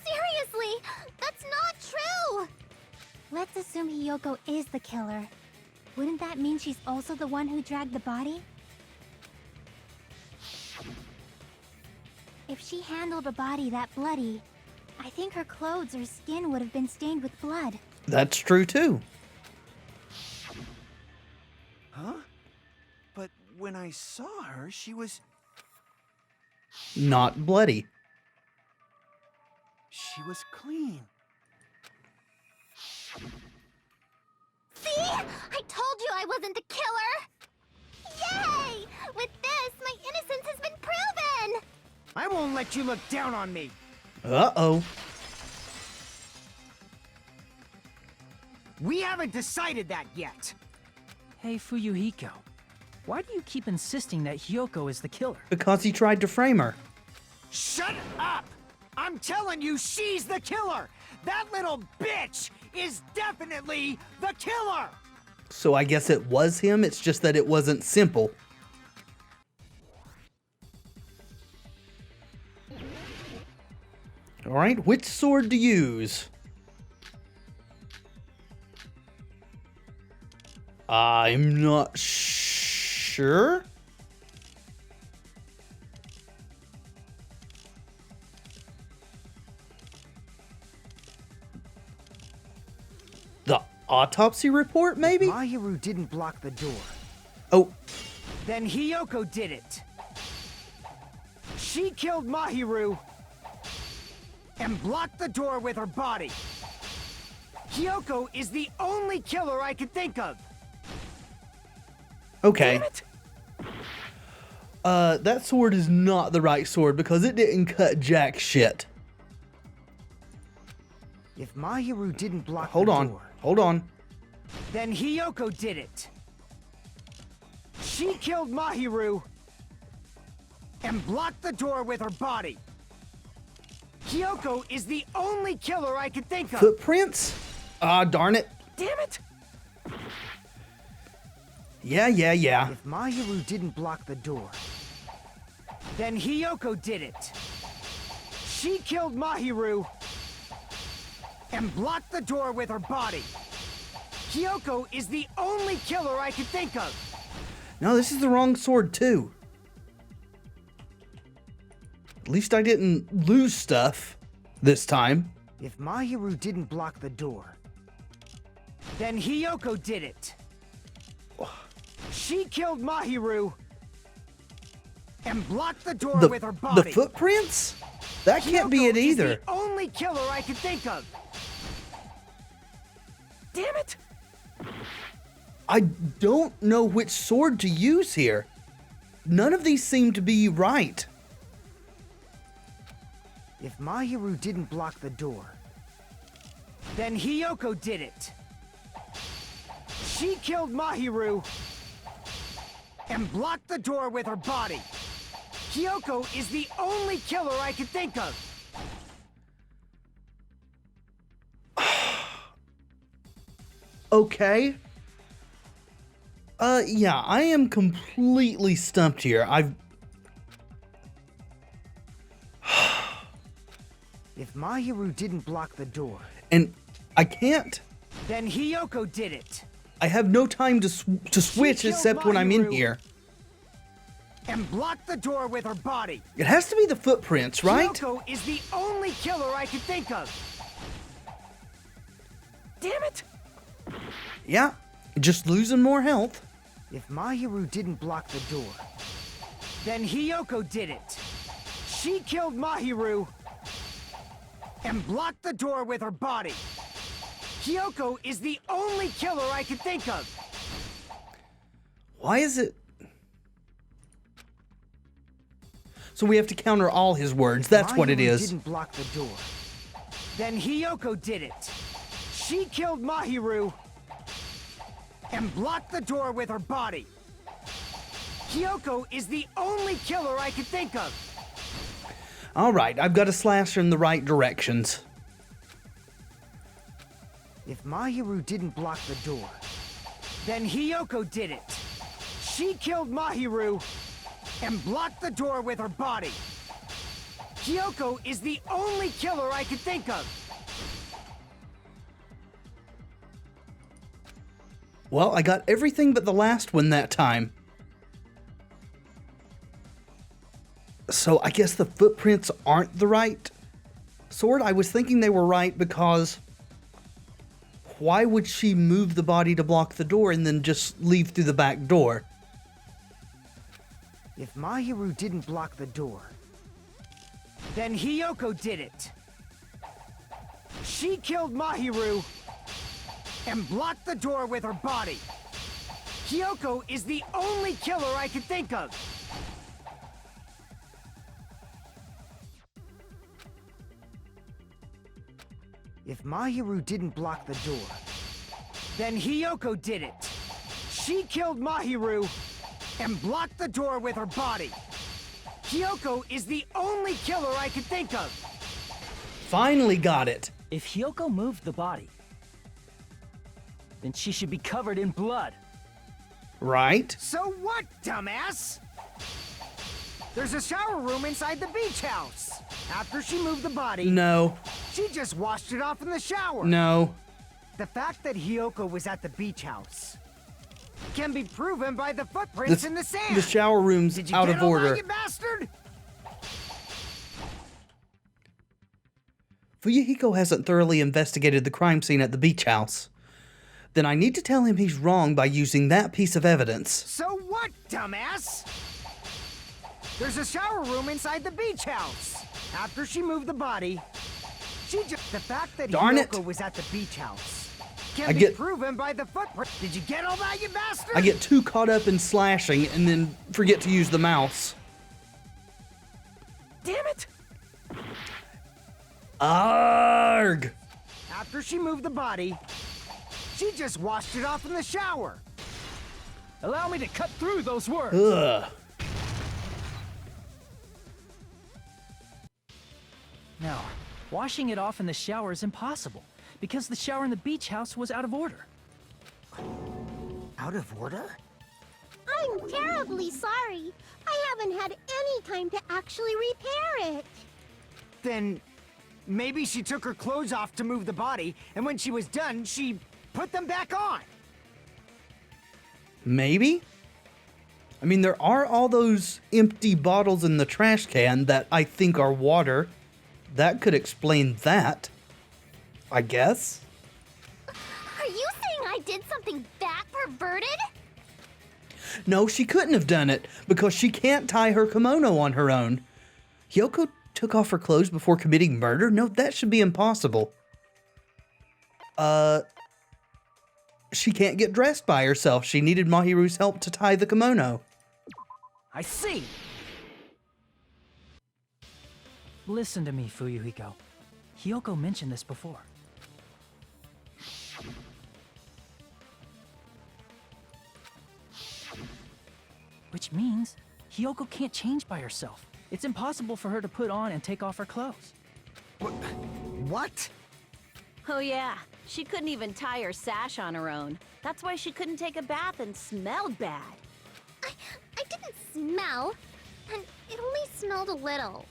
Seriously, that's not true. Let's assume Hiyoko is the killer. Wouldn't that mean she's also the one who dragged the body? If she handled a body that bloody, I think her clothes or skin would have been stained with blood. That's true too. Huh? But when I saw her, she was... Not bloody. She was clean. See? I told you I wasn't the killer! Yay! With this, my innocence has been proven! I won't let you look down on me. Uh-oh. We haven't decided that yet. Hey, Fuyuhiko. Why do you keep insisting that Hiyoko is the killer? Because he tried to frame her. Shut up! I'm telling you, she's the killer! That little bitch is definitely the killer! So I guess it was him, it's just that it wasn't simple. Alright, which sword to use? I'm not sure. The autopsy report, maybe? If Mahiru didn't block the door, Oh, then Hiyoko did it. She killed Mahiru and blocked the door with her body. Hiyoko is the only killer I could think of. okay. Damn it! That sword is not the right sword because it didn't cut jack shit. If Mahiru didn't block Hold the on, door, hold on. then Hiyoko did it. She killed Mahiru and blocked the door with her body. Hiyoko is the only killer I could think of. Footprints? Ah, darn it. Damn it! Yeah. If Mahiru didn't block the door, then Hiyoko did it. She killed Mahiru and blocked the door with her body. Hiyoko is the only killer I could think of. No, this is the wrong sword, too. At least I didn't lose stuff this time. If Mahiru didn't block the door, then Hiyoko did it. She killed Mahiru and blocked the door with her body. The footprints? That can't be it either. Is the only killer I could think of. Damn it! I don't know which sword to use here. None of these seem to be right. If Mahiru didn't block the door, then Hiyoko did it. She killed Mahiru and blocked the door with her body. Hiyoko is the only killer I could think of. Okay. Yeah, I am completely stumped here. If Mahiru didn't block the door, and I can't. then Hiyoko did it. I have no time to switch except when I'm in here. And blocked the door with her body. It has to be the footprints, right? Hiyoko is the only killer I could think of. Damn it! Yeah, just losing more health. If Mahiru didn't block the door, then Hiyoko did it. She killed Mahiru and blocked the door with her body. Hiyoko is the only killer I could think of. Why is it? So we have to counter all his words. That's what it Mahiru is. Didn't block the door. Then Hiyoko did it. She killed Mahiru and blocked the door with her body. Hiyoko is the only killer I could think of. All right, I've got to slash in the right directions. If Mahiru didn't block the door, then Hiyoko did it. She killed Mahiru and blocked the door with her body. Hiyoko is the only killer I could think of. Well, I got everything but the last one that time. So I guess the footprints aren't the right sword. I was thinking they were right because why would she move the body to block the door and then just leave through the back door? If Mahiru didn't block the door, then Hiyoko did it. She killed Mahiru and blocked the door with her body. Hiyoko is the only killer I could think of. If Mahiru didn't block the door, then Hiyoko did it. She killed Mahiru and blocked the door with her body. Hiyoko is the only killer I could think of. Finally got it. If Hiyoko moved the body, then she should be covered in blood. Right? So what, dumbass? There's a shower room inside the beach house. After she moved the body, No. she just washed it off in the shower. No. The fact that Hiyoko was at the beach house can be proven by the footprints in the sand. The shower room's Did you out get of all order. that, you bastard? Fuyuhiko hasn't thoroughly investigated the crime scene at the beach house. Then I need to tell him he's wrong by using that piece of evidence. So what, dumbass? There's a shower room inside the beach house. After she moved the body, she just... The fact that Darn it. Hiyoko was at the beach house can I be get- proven by the footprint. Did you get all that, you bastard? I get too caught up in slashing and then forget to use the mouse. Damn it! Arg! After she moved the body, she just washed it off in the shower. Allow me to cut through those words. Ugh. Now, washing it off in the shower is impossible, because the shower in the beach house was out of order. Out of order? I'm terribly sorry. I haven't had any time to actually repair it. Then maybe she took her clothes off to move the body, and when she was done, she put them back on. Maybe? I mean, there are all those empty bottles in the trash can that I think are water. That could explain that, I guess. Are you saying I did something that perverted? No, she couldn't have done it because she can't tie her kimono on her own. Hyoko took off her clothes before committing murder? No, that should be impossible. She can't get dressed by herself. She needed Mahiru's help to tie the kimono. I see. Listen to me, Fuyuhiko. Hyoko mentioned this before. Which means Hyoko can't change by herself. It's impossible for her to put on and take off her clothes. What? Oh yeah, she couldn't even tie her sash on her own. That's why she couldn't take a bath and smelled bad. I didn't smell, and it only smelled a little.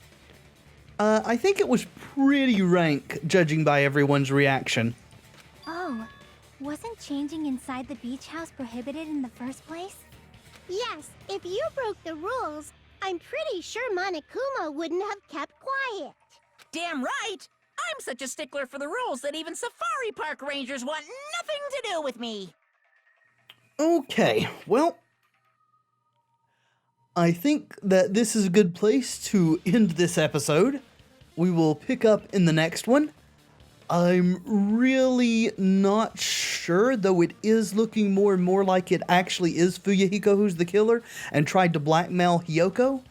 I think it was pretty rank, judging by everyone's reaction. Oh, wasn't changing inside the beach house prohibited in the first place? Yes, if you broke the rules, I'm pretty sure Monokuma wouldn't have kept quiet. Damn right! I'm such a stickler for the rules that even safari park rangers want nothing to do with me. Okay, well, I think that this is a good place to end this episode. We will pick up in the next one. I'm really not sure, though it is looking more and more like it actually is Fuyuhiko who's the killer and tried to blackmail Hyoko.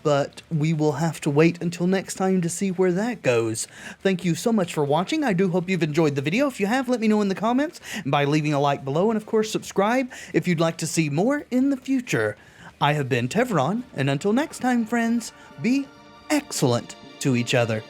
But we will have to wait until next time to see where that goes. Thank you so much for watching. I do hope you've enjoyed the video. If you have, let me know in the comments by leaving a like below, and of course subscribe if you'd like to see more in the future. I have been Tevaron, and until next time, friends, be excellent to each other.